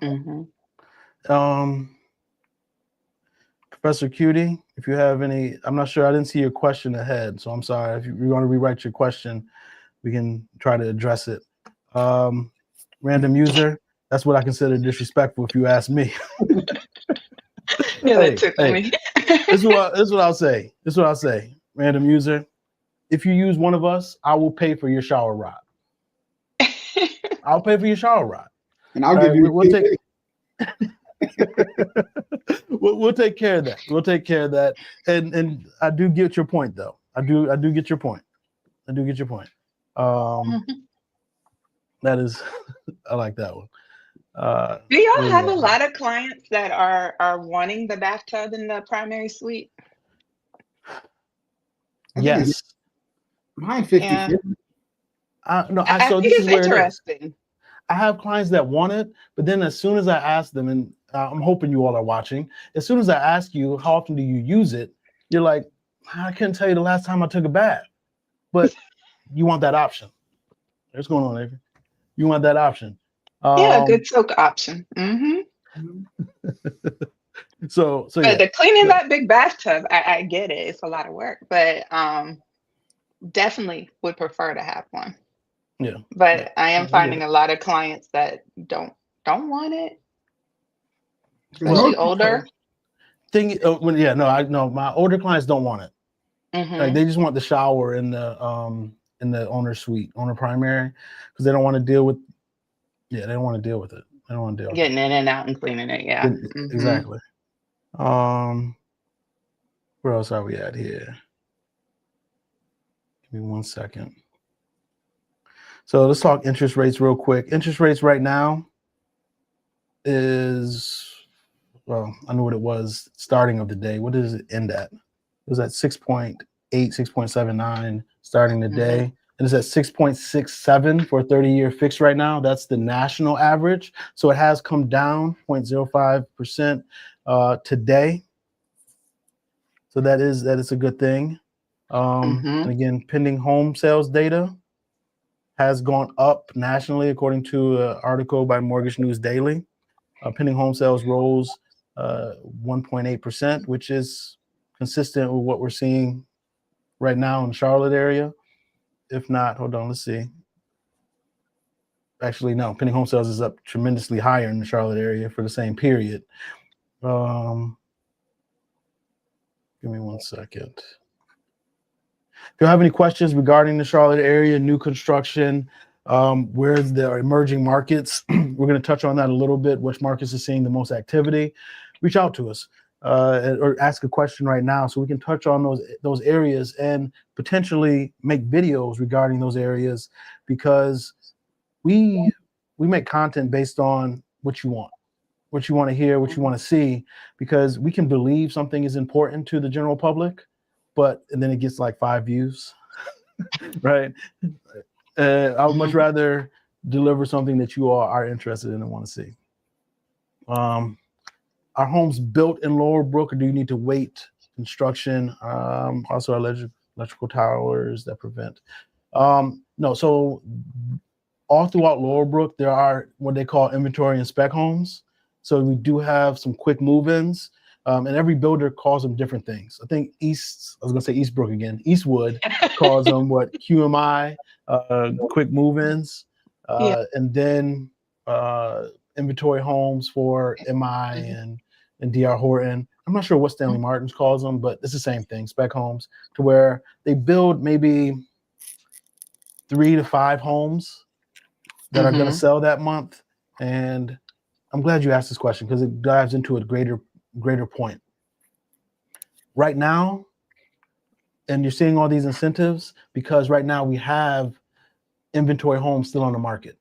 Professor Cutie, if you have any, I'm not sure, I didn't see your question ahead, so I'm sorry. If you want to rewrite your question, we can try to address it. Random user. That's what I consider disrespectful, if you ask me. Yeah, that took Hey, me. this is what I'll say. This is what I'll say. Random user. If you use one of us, I will pay for your shower rod. I'll pay for your shower rod. And I'll Right? give you. We'll take. we'll take care of that. We'll take care of that. And I do get your point, though. I do get your point. I do get your point. That is, I like that one. Do y'all have a lot of clients that are wanting the bathtub in the primary suite? Yes. Mine 50. Yeah. No, I so think this is it's where it is. interesting. I have clients that want it, but then as soon as I ask them, and I'm hoping you all are watching, as soon as I ask you, how often do you use it? You're like, I can't tell you the last time I took a bath, but you want that option. What's going on, Avery? You want that option. Yeah, a good soak option. So But yeah. the cleaning that big bathtub, I get it. It's a lot of work, but definitely would prefer to have one. Yeah. But yeah. I am finding a lot of clients that don't want it, especially older. No, my older clients don't want it. Like they just want the shower in the owner suite, owner primary, because they don't want to deal with. Yeah, they don't want to deal with it. They don't want to deal with getting in and out and cleaning it. Yeah, exactly. Where else are we at here? Give me 1 second. So let's talk interest rates real quick. Interest rates right now is, well, I know what it was starting of the day. What does it end at? It was at 6.8, 6.79 starting the day. And it's at 6.67 for a 30-year fix right now. That's the national average. So it has come down 0.05% today. So that is a good thing. And again, pending home sales data has gone up nationally, according to an article by Mortgage News Daily. Pending home sales rose 1.8%, which is consistent with what we're seeing right now in the Charlotte area. If not, hold on, let's see. Actually, no, pending home sales is up tremendously higher in the Charlotte area for the same period. Give me 1 second. If you have any questions regarding the Charlotte area, new construction, where there are emerging markets, we're going to touch on that a little bit, which markets are seeing the most activity. Reach out to us or ask a question right now so we can touch on those areas and potentially make videos regarding those areas, because we make content based on what you want to hear, what you want to see, because we can believe something is important to the general public, and then it gets like 5 views, right? I would much rather deliver something that you all are interested in and want to see. Are homes built in Laurel Brook, or do you need to wait construction? Also, electrical towers that prevent. No, so all throughout Laurel Brook, there are what they call inventory and spec homes. So we do have some quick move-ins, and every builder calls them different things. I think Eastbrook again. Eastwood calls them what, QMI, quick move-ins, and then inventory homes for MI and DR Horton. I'm not sure what Stanley Martin's calls them, but it's the same thing, spec homes, to where they build maybe 3 to 5 homes that are going to sell that month. And I'm glad you asked this question, because it dives into a greater point. Right now, and you're seeing all these incentives because right now we have inventory homes still on the market.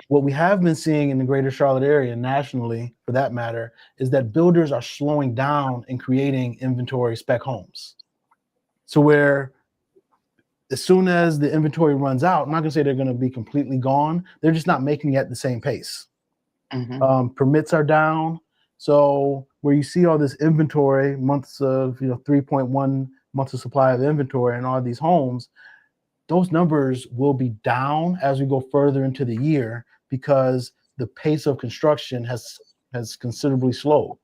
What we have been seeing in the greater Charlotte area, nationally for that matter, is that builders are slowing down and creating inventory spec homes. So where as soon as the inventory runs out, I'm not going to say they're going to be completely gone. They're just not making it at the same pace. Permits are down. So where you see all this inventory, months of 3.1 months of supply of inventory and all these homes, those numbers will be down as we go further into the year, because the pace of construction has considerably slowed.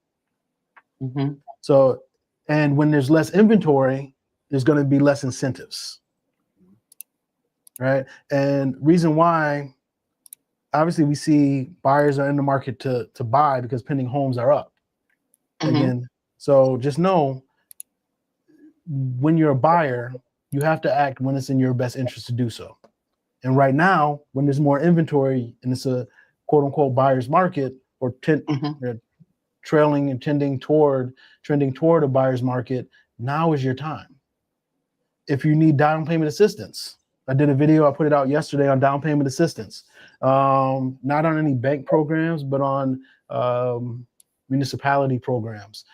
So, and when there's less inventory, there's going to be less incentives. right? And reason why, obviously, we see buyers are in the market to buy because pending homes are up. Again, so just know when you're a buyer, you have to act when it's in your best interest to do so. And right now, when there's more inventory and it's a quote unquote buyer's market, or trending toward a buyer's market, now is your time. If you need down payment assistance, I did a video, I put it out yesterday on down payment assistance. Not on any bank programs, but on municipality programs,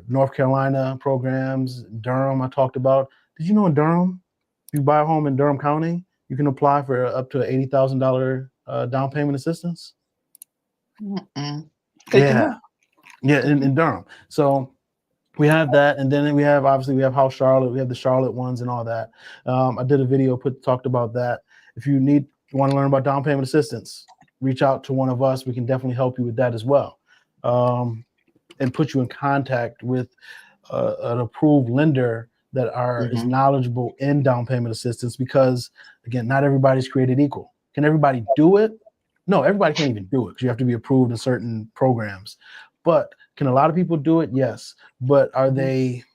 North Carolina programs, Durham I talked about. Did you know in Durham, if you buy a home in Durham County, you can apply for up to $80,000 down payment assistance? Yeah, in Durham. So we have that, and then we have House Charlotte, we have the Charlotte ones and all that. I did a video talked about that. If you want to learn about down payment assistance, reach out to one of us. We can definitely help you with that as well, and put you in contact with an approved lender that is knowledgeable in down payment assistance, because again, not everybody's created equal. Can everybody do it? No, everybody can't even do it because you have to be approved in certain programs. But can a lot of people do it? Yes. But are they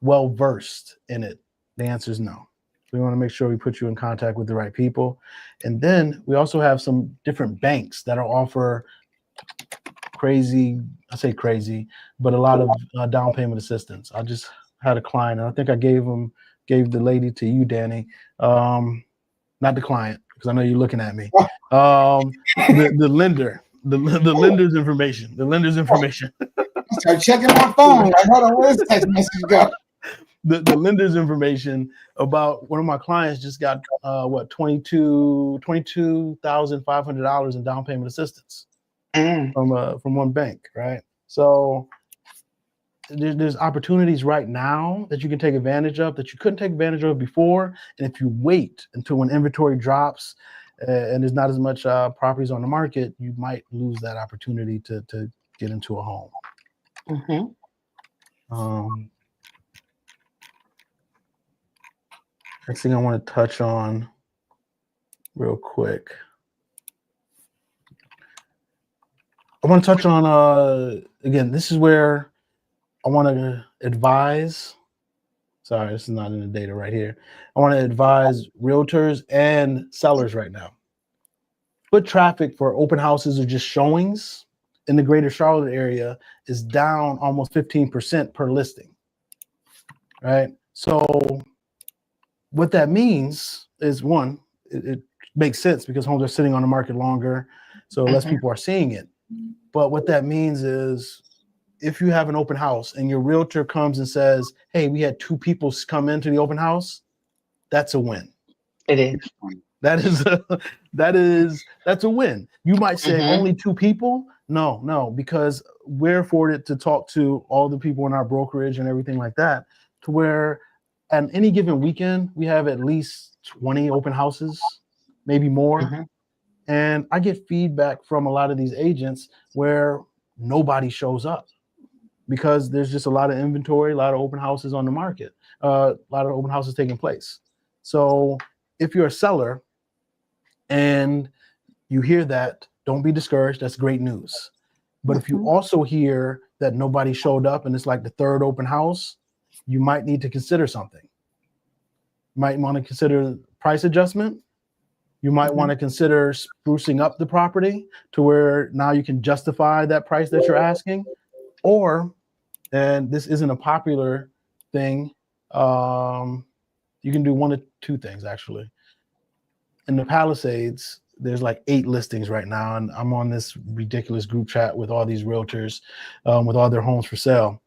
well versed in it? The answer is no. We want to make sure we put you in contact with the right people. And then we also have some different banks that offer I say crazy, but a lot of down payment assistance. I just had a client, and I think I gave the lady to you, Danny. Not the client, because I know you're looking at me. The lender, the lender's information. The lender's information. Start checking my phone. Like, hold on, where's the text message go? The lender's information about one of my clients just got $22,500 in down payment assistance from one bank, right? So there's opportunities right now that you can take advantage of that you couldn't take advantage of before. And if you wait until when inventory drops and there's not as much properties on the market, you might lose that opportunity to get into a home. Next thing I want to touch on real quick. I want to touch on, again, this is where I want to advise. Sorry, this is not in the data right here. I want to advise realtors and sellers right now. Foot traffic for open houses or just showings in the greater Charlotte area is down almost 15% per listing, right? So what that means is, one, it makes sense because homes are sitting on the market longer, so less people are seeing it. But what that means is, if you have an open house and your realtor comes and says, hey, we had 2 people come into the open house, that's a win. It is. That's a win. You might say only 2 people. No, because we're afforded to talk to all the people in our brokerage and everything like that, to where at any given weekend, we have at least 20 open houses, maybe more. And I get feedback from a lot of these agents where nobody shows up because there's just a lot of inventory, a lot of open houses on the market, a lot of open houses taking place. So if you're a seller and you hear that, don't be discouraged. That's great news. But if you also hear that nobody showed up and it's like the 3rd open house, you might need to consider something. You might want to consider price adjustment. You might want to consider sprucing up the property to where now you can justify that price that you're asking. Or, and this isn't a popular thing, you can do one of 2 things actually. In the Palisades, there's like 8 listings right now, and I'm on this ridiculous group chat with all these realtors with all their homes for sale.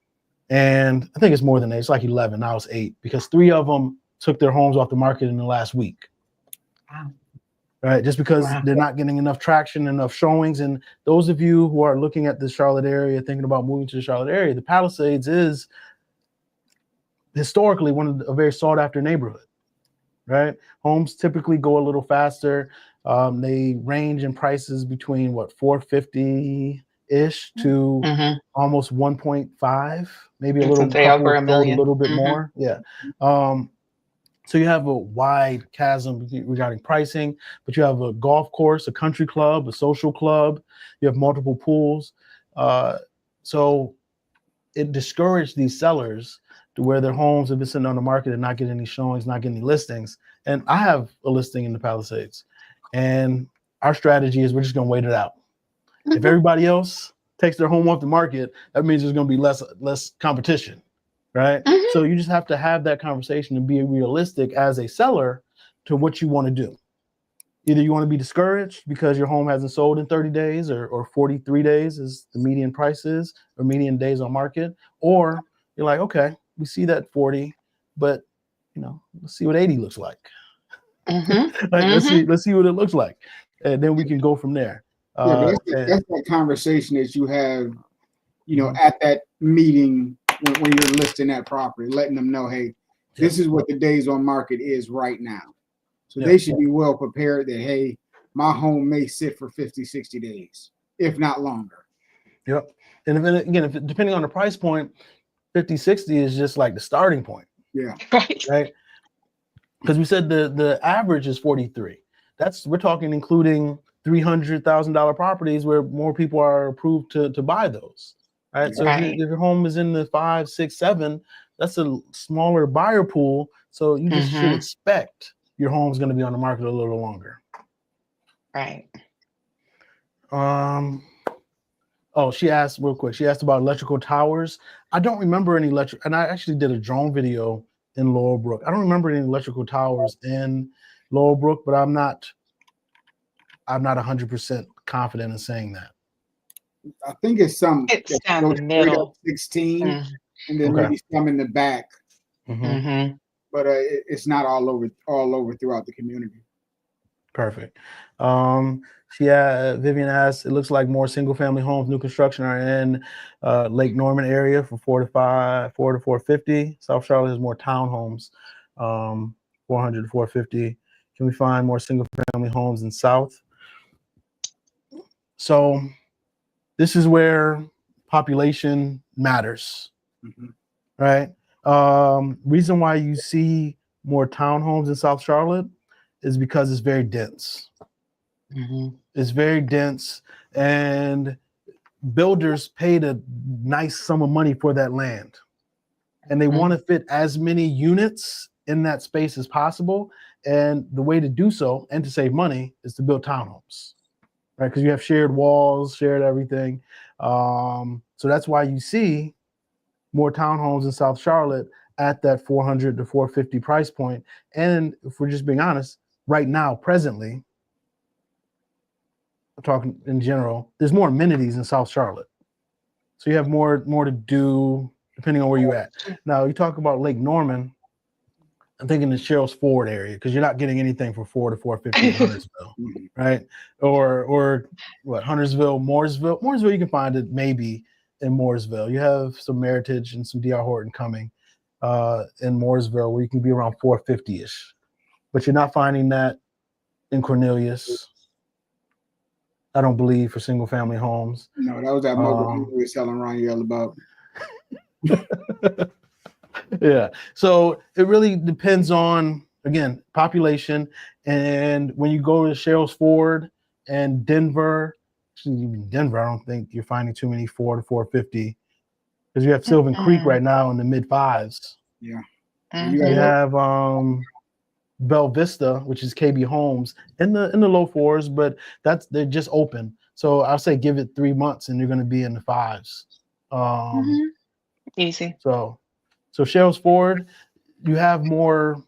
And I think it's more than 8. It's like 11. Now it's 8 because 3 of them took their homes off the market in the last week. Wow. Right, just because they're not getting enough traction, enough showings. And those of you who are looking at the Charlotte area, thinking about moving to the Charlotte area, the Palisades is historically a very sought after neighborhood, right? Homes typically go a little faster. They range in prices between $450-ish to almost 1.5, maybe a little, over $1 million. a little bit more. Yeah. So you have a wide chasm regarding pricing, but you have a golf course, a country club, a social club. You have multiple pools. So it discouraged these sellers to where their homes have been sitting on the market and not getting any showings, not getting any listings. And I have a listing in the Palisades, and our strategy is we're just going to wait it out. If Mhm. everybody else takes their home off the market, that means there's going to be less competition, right? Mhm. So you just have to have that conversation and be realistic as a seller to what you want to do. Either you want to be discouraged because your home hasn't sold in 30 days or 43 days is the median price is, or median days on market, or you're like, okay, we see that 40, but let's see what 80 looks like. Mhm. Like, Mhm. let's see what it looks like, and then we can go from there. Yeah, but And that's that conversation that you have, Mhm. at that meeting when you're listing that property, letting them know, hey, this is what the days on market is right now. So Yeah. they should be well prepared that, hey, my home may sit for 50, 60 days, if not longer. Yep. And then again, if depending on the price point, 50, 60 is just like the starting point, Yeah. Right. right? Because we said the average is 43. We're talking including $300,000 properties where more people are approved to buy those, right? So Right. if your home is in the 5, 6, 7, that's a smaller buyer pool. So you just should Mhm. expect your home's going to be on the market a little longer. Right. Oh, she asked real quick. She asked about electrical towers. I don't remember any and I actually did a drone video in Laurel Brook. I don't remember any electrical towers in Laurel Brook, but I'm not 100% confident in saying that. I think it's some It's that down go the straight up middle. 16, Mm. and then Okay. maybe some in the back, Mm-hmm. Mhm. but it's not all over throughout the community. Perfect. Vivian asked, it looks like more single family homes, new construction are in Lake Norman area for 4 to 450. South Charlotte has more townhomes, 400 to 450. Can we find more single family homes in South? So this is where population matters, right? Reason why you see more townhomes in South Charlotte is because it's very dense. Mhm. It's very dense, and builders paid a nice sum of money for that land, and they want to fit as many units in that space as possible. And the way to do so and to save money is to build townhomes, right? Because you have shared walls, shared everything. So that's why you see more townhomes in South Charlotte at that 400 to 450 price point. And if we're just being honest, right now, presently, talking in general, there's more amenities in South Charlotte. So you have more to do depending on where you're at. Now you talk about Lake Norman, I'm thinking the Cheryl's Ford area, because you're not getting anything for 4 to 450 in Huntersville, right? Or what, Huntersville, Mooresville, you can find it maybe in Mooresville. You have some Meritage and some DR Horton coming in Mooresville where you can be around 450-ish. But you're not finding that in Cornelius, I don't believe, for single family homes. No, that was that mobile home we were telling Ron about. Yeah. So it really depends on, again, population. And when you go to Cheryl's Ford and Denver, actually even Denver, I don't think you're finding too many 4 to 450, because you have Sylvan Creek right now in the mid 5s. Yeah. You have Belle Vista, which is KB Homes, in the low 4s, but they're just open. So I'll say give it 3 months and you're going to be in the 5s. Easy. So Cheryl's Ford, you have more.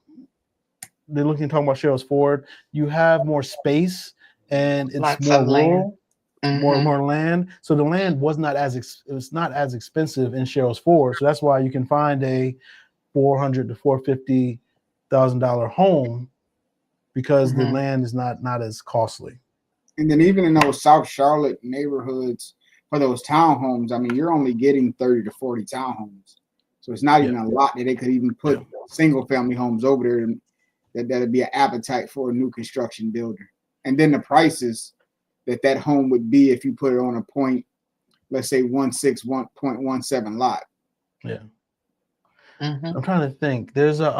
They're looking talking about Cheryl's Ford. You have more space, and it's Lots more of land. rural, more land. So the land was not as expensive in Cheryl's Ford. So that's why you can find a $400,000 to $450,000 home, because the land is not as costly. And then even in those South Charlotte neighborhoods for those townhomes, I mean, you're only getting 30 to 40 townhomes. So it's not even a lot that they could even put single family homes over there. That'd be an appetite for a new construction builder. And then the prices that home would be if you put it on a point, let's say 1.17 lot. Yeah. I'm trying to think. There's a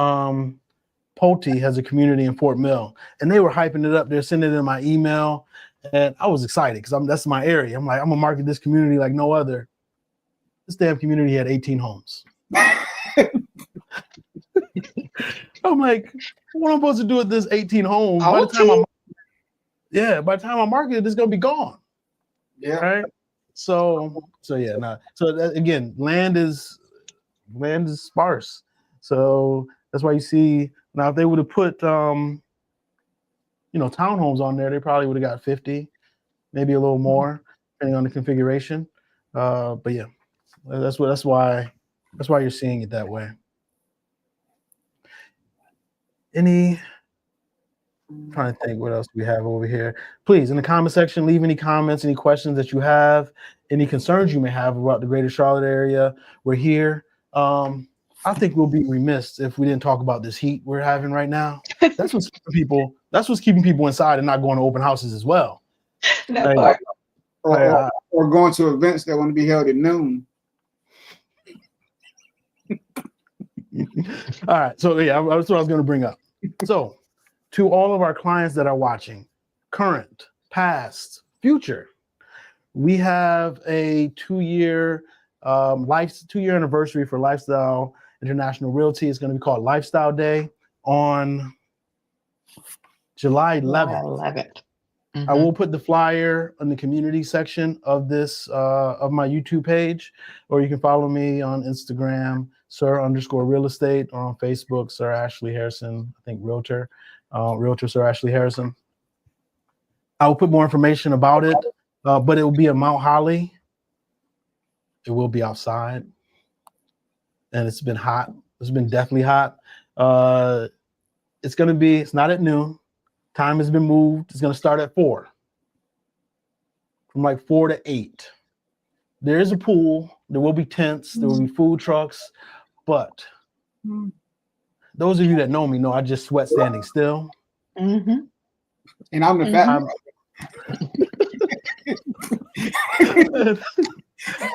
Pulte has a community in Fort Mill, and they were hyping it up. They're sending it in my email, and I was excited because that's my area. I'm like, I'm gonna market this community like no other. This damn community had 18 homes. I'm like, what am I supposed to do with this 18 homes? By the time I market it, it's gonna be gone. Yeah. Right. So yeah. Nah. So again, land is sparse. So that's why you see now if they would have put townhomes on there, they probably would have got 50, maybe a little more, depending on the configuration. But yeah, that's why you're seeing it that way. I'm trying to think what else we have over here. Please, in the comment section, leave any comments, any questions that you have, any concerns you may have about the greater Charlotte area. We're here. I think we'll be remiss if we didn't talk about this heat we're having right now. That's what's keeping people inside and not going to open houses as well. That part. Or going to events that want to be held at noon. All right. So yeah, that's what I was going to bring up. So to all of our clients that are watching, current, past, future, we have a 2-year 2-year anniversary for Lifestyle International Realty. It's going to be called Lifestyle Day on July 11th. I will put the flyer in the community section of this of my YouTube page, or you can follow me on Instagram, Sir_Real Estate, or on Facebook, Sir Ashley Harrison, I think Realtor Sir Ashley Harrison. I will put more information about it, but it will be in Mount Holly. It will be outside, and it's been hot. It's been definitely hot. It's not at noon. Time has been moved. It's going to start at 4. From like 4 to 8. There is a pool. There will be tents. There will be food trucks. But those of you that know me know I just sweat standing still. Mm-hmm. And I'm the fat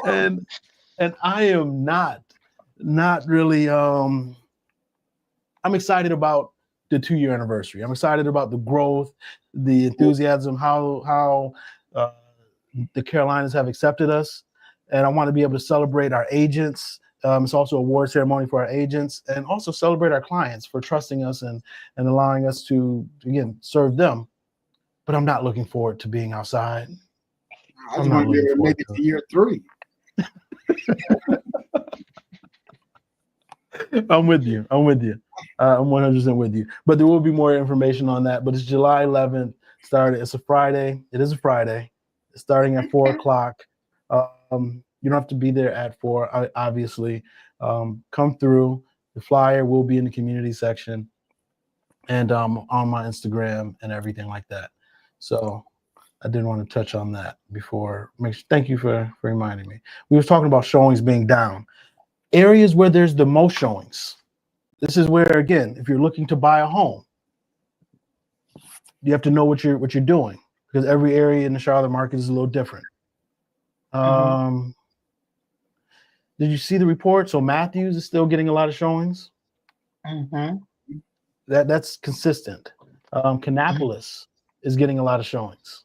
and I am not really I'm excited about the 2-year anniversary. I'm excited about the growth, the enthusiasm, how the Carolinas have accepted us, and I want to be able to celebrate our agents. It's also an award ceremony for our agents, and also celebrate our clients for trusting us and allowing us to again serve them. But I'm not looking forward to being outside. I just want to be able to make it to year 3. I'm with you. I'm 100% with you. But there will be more information on that. But it's July 11th. It's a Friday. It is a Friday. It's starting at 4 o'clock. You don't have to be there at 4, obviously. Come through. The flyer will be in the community section and on my Instagram and everything like that. So I didn't want to touch on that before. Thank you for reminding me. We were talking about showings being down. Areas where there's the most showings. This is where, again, if you're looking to buy a home, you have to know what you're doing, because every area in the Charlotte market is a little different. Did you see the report? So Matthews is still getting a lot of showings. That's consistent. Kannapolis is getting a lot of showings,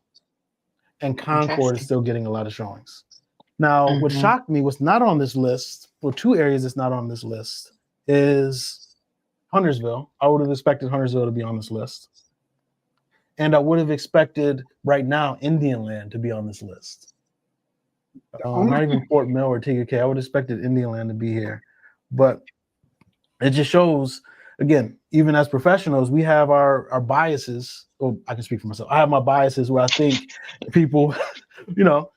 and Concord is still getting a lot of showings. Now, what shocked me, what's not on this list, well, 2 areas that's not on this list is Huntersville. I would have expected Huntersville to be on this list. And I would have expected right now Indian Land to be on this list. Not even Fort Mill or TK. I would have expected Indian Land to be here. But it just shows, again, even as professionals, we have our biases. Well, I can speak for myself. I have my biases where I think people,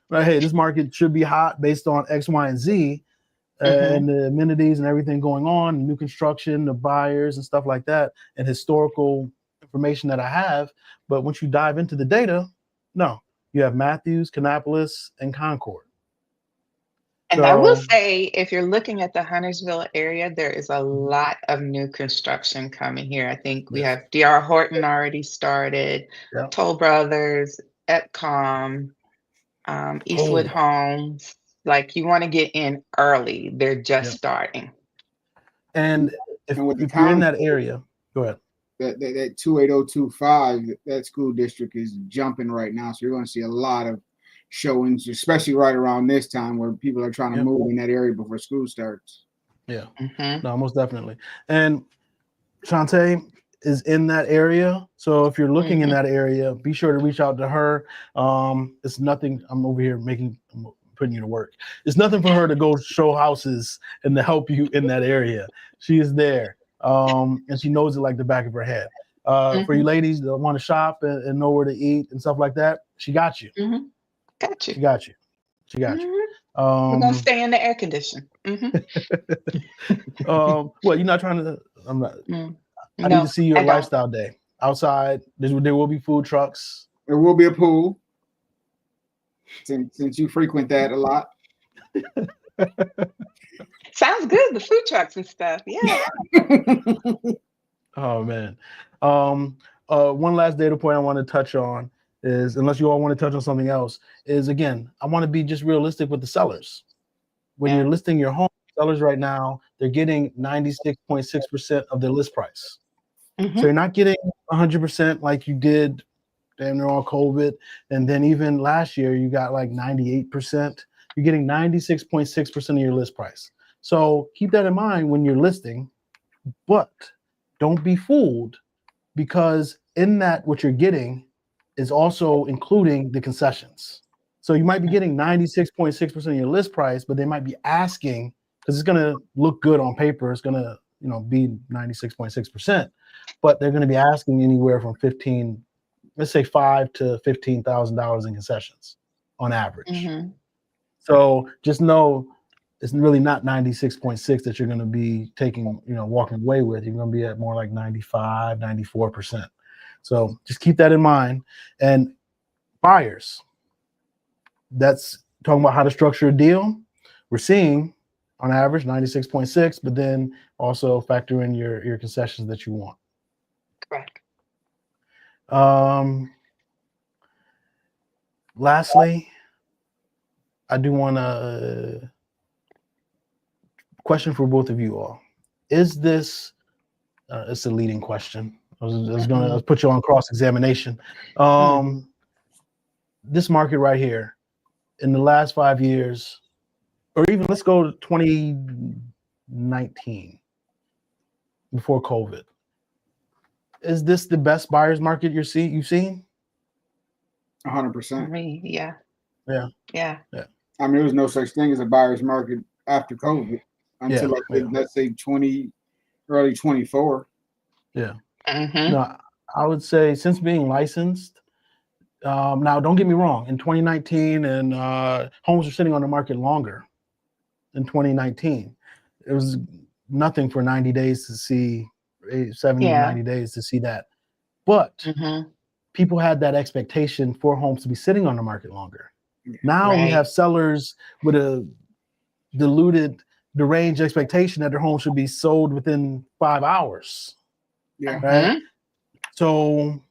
right, hey, this market should be hot based on X, Y, and Z, and the amenities and everything going on, new construction, the buyers and stuff like that, and historical information that I have. But once you dive into the data, no, you have Matthews, Kannapolis, and Concord. And I will say, if you're looking at the Huntersville area, there is a lot of new construction coming here. I think we have D.R. Horton already started, Toll Brothers, Epcom, Eastwood Homes. Like, you want to get in early. They're just starting. And if you're in that area, go ahead. that 28025, that school district is jumping right now. So you're going to see a lot of showings, especially right around this time where people are trying to move in that area before school starts. Yeah, no, most definitely. And Shantae is in that area. So if you're looking in that area, be sure to reach out to her. It's nothing. I'm over here putting you to work. It's nothing for her to go show houses and to help you in that area. She is there. And she knows it like the back of her head. For you ladies that want to shop and know where to eat and stuff like that, she got you. Got you. She got you. She got you. We're gonna stay in the air condition. Well, you're not trying to. I'm not. I need No, to see your I don't. lifestyle day outside. There will be food trucks. There will be a pool, since you frequent that a lot. Sounds good. The food trucks and stuff. Yeah. Oh man. One last data point I want to touch on is, unless you all want to touch on something else, is again, I want to be just realistic with the sellers. When you're listing your home, sellers right now, they're getting 96.6% of their list price. So you're not getting 100% like you did damn near all COVID. And then even last year, you got like 98%. You're getting 96.6% of your list price. So keep that in mind when you're listing, but don't be fooled, because in that, what you're getting is also including the concessions. So you might be getting 96.6% of your list price, but they might be asking, because it's going to look good on paper, it's going to be 96.6%, but they're going to be asking anywhere from let's say $5,000 to $15,000 in concessions on average. So just know it's really not 96.6 that you're going to be taking, walking away with. You're going to be at more like 95, 94%. So just keep that in mind. And buyers, that's talking about how to structure a deal. We're seeing on average 96.6, but then also factor in your concessions that you want. Correct. Lastly, I do want to question for both of you all. Is this, it's a leading question. I was going to put you on cross-examination. This market right here, in the last 5 years, or even let's go to 2019, before COVID. Is this the best buyer's market you've seen? 100%. Yeah. I mean, there was no such thing as a buyer's market after COVID until let's say early 24. Yeah. No, I would say since being licensed. Now, don't get me wrong. In 2019, and homes were sitting on the market longer. In 2019, it was nothing for 90 days to see 70, 90 days to see that. But people had that expectation for homes to be sitting on the market longer. Now we have sellers with a diluted deranged expectation that their home should be sold within 5 hours. Right. So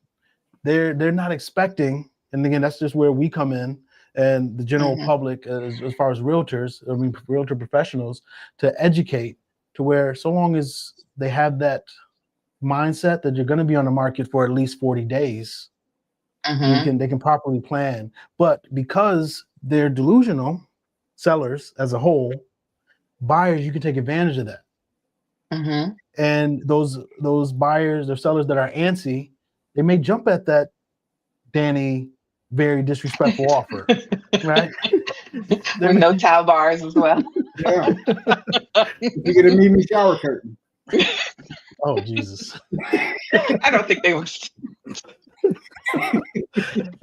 they're not expecting, and again, that's just where we come in, and the general public, as far as realtors, realtor professionals, to educate to where, so long as they have that mindset that you're going to be on the market for at least 40 days, they can properly plan. But because they're delusional, sellers as a whole, buyers, you can take advantage of that. And those buyers or sellers that are antsy, they may jump at that Danny very disrespectful offer, right? With no towel bars as well. Yeah. You get a Mimi shower curtain. Oh, Jesus. I don't think they were.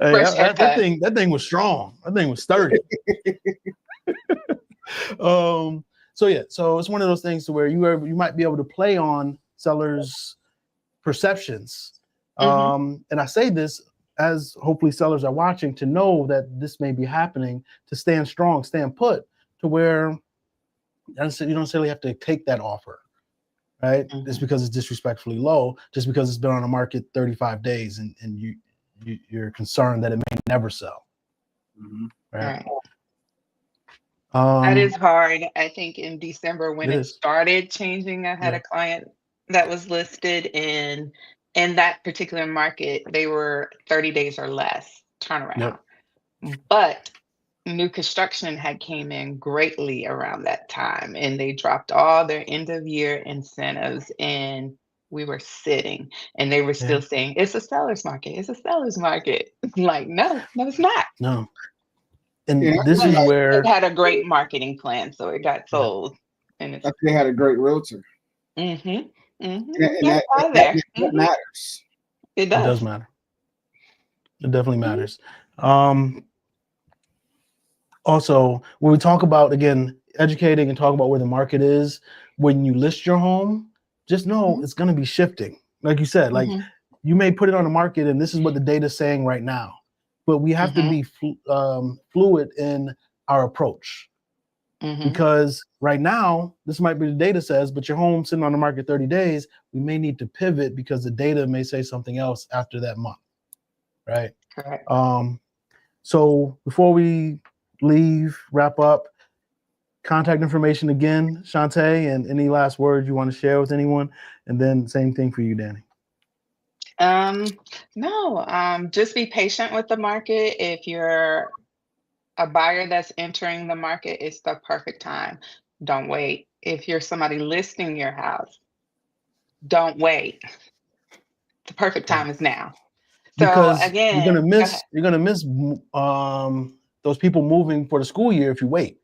Hey, that thing was strong. That thing was sturdy. So it's one of those things to where you might be able to play on sellers' perceptions. And I say this as hopefully sellers are watching to know that this may be happening, to stand strong, stand put, to where you don't necessarily have to take that offer, right? Just because it's disrespectfully low, just because it's been on the market 35 days and you're concerned that it may never sell. Right. That is hard. I think in December when it started changing, I had a client that was listed in in that particular market, they were 30 days or less turnaround. Yep. But new construction had came in greatly around that time, and they dropped all their end of year incentives, and we were sitting, and they were Yeah. still saying, "It's a seller's market. It's a seller's market." Like, no, it's not. No. And Yeah, this is But where it had a great marketing plan, so it got sold. And it's they had a great realtor. mm-hmm, And yeah, out there. that matters. It it does does. matter. It definitely Mhm. matters. Also, when we talk about, again, educating and talk about where the market is, when you list your home, just know Mhm. it's going to be shifting. Like you said, like Mhm. you may put it on the market and this is what the data is saying right now, but we have to Mhm. be fluid in our approach, Mhm. because right now, this might be the data says, but your home sitting on the market 30 days, we may need to pivot because the data may say something else after that month, right? Correct. So before we leave, wrap up, contact information again, Shantae, and any last words you want to share with anyone, and then same thing for you, Danny. No, just be patient with the market. If you're a buyer that's entering the market, it's the perfect time. Don't wait. If you're somebody listing your house, don't wait. The perfect Yeah. time is now. So Because again, go ahead. you're gonna miss those people moving for the school year if you wait.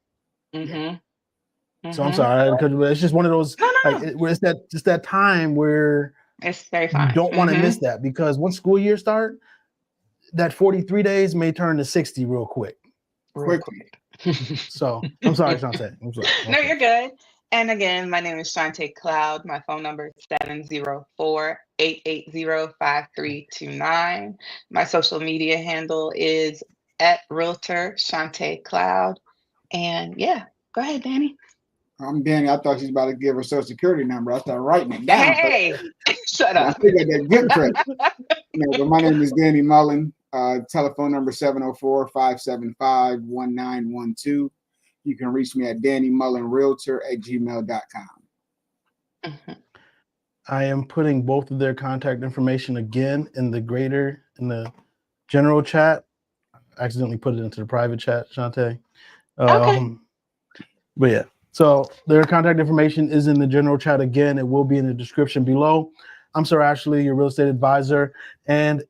Mm-hmm. So I'm Mm-hmm. sorry, because it's just one of those, No, like no. where it's that time where It's very you fine. don't want to miss that, because once school year start, that 43 days may turn to 60 real quick. Real Quickly. quick. So I'm sorry, Shantae. I'm sorry. No, Okay. you're good. And again, my name is Shantae Cloud. My phone number is 704-880-5329. My social media handle is at Realtor Shantae Cloud. And yeah, go ahead, Danny. I'm Danny. I thought she's about to give her social security number. I started writing it down. Hey, shut I up. think I got good credit. No, but my name is Danny Mullen. Telephone number 704-575-1912. You can reach me at DannyMullenRealtor@gmail.com. Mhm. I am putting both of their contact information again in the general chat. I accidentally put it into the private chat, Shantae. Okay. But yeah, so their contact information is in the general chat again. It will be in the description below. I'm Sir Ashley, your real estate advisor, and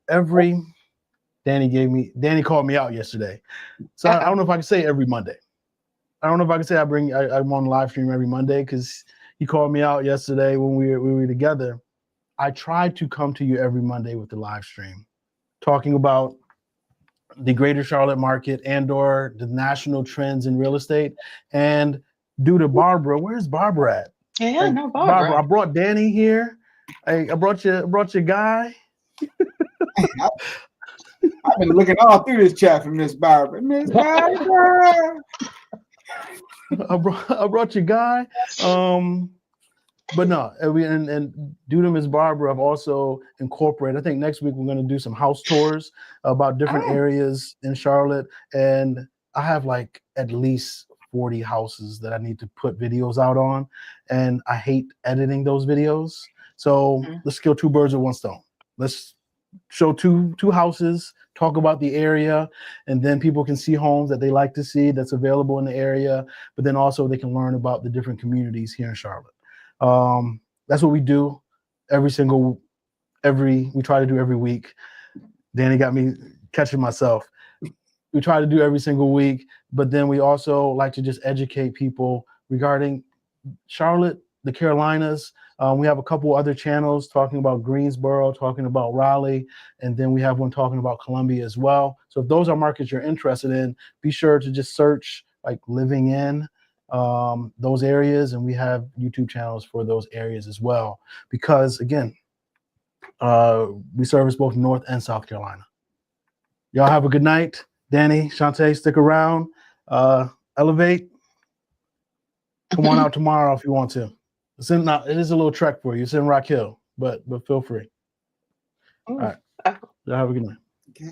Danny called me out yesterday. So I don't know if I can say every Monday. I don't know if I can say I'm on live stream every Monday, because he called me out yesterday when we were together. I try to come to you every Monday with the live stream, talking about the greater Charlotte market and/or the national trends in real estate. And due to Barbara, where's Barbara at? Yeah, Like, no, Barbara, I Barbara. brought Danny here. I brought your guy. I've been looking all through this chat from Miss Barbara. Miss Barbara. I brought your guy. But no, and due to Ms. Barbara, I've also incorporated. I think next week we're going to do some house tours about different Oh, areas in Charlotte, and I have like at least 40 houses that I need to put videos out on, and I hate editing those videos. So mhm. let's kill two birds with one stone. Let's show two houses, talk about the area, and then people can see homes that they like to see that's available in the area, but then also they can learn about the different communities here in Charlotte. That's what we do we try to do every week. Danny got me catching myself. We try to do every single week, but then we also like to just educate people regarding Charlotte, the Carolinas. We have a couple other channels talking about Greensboro, talking about Raleigh, and then we have one talking about Columbia as well. So if those are markets you're interested in, be sure to just search like living in those areas, and we have YouTube channels for those areas as well. Because again, we service both North and South Carolina. Y'all have a good night. Danny, Shantae, stick around. Elevate. Come on out tomorrow if you want to. It is a little trek for you. It's in Rock Hill, but feel free. All Ooh. right. Y'all have a good night. Okay.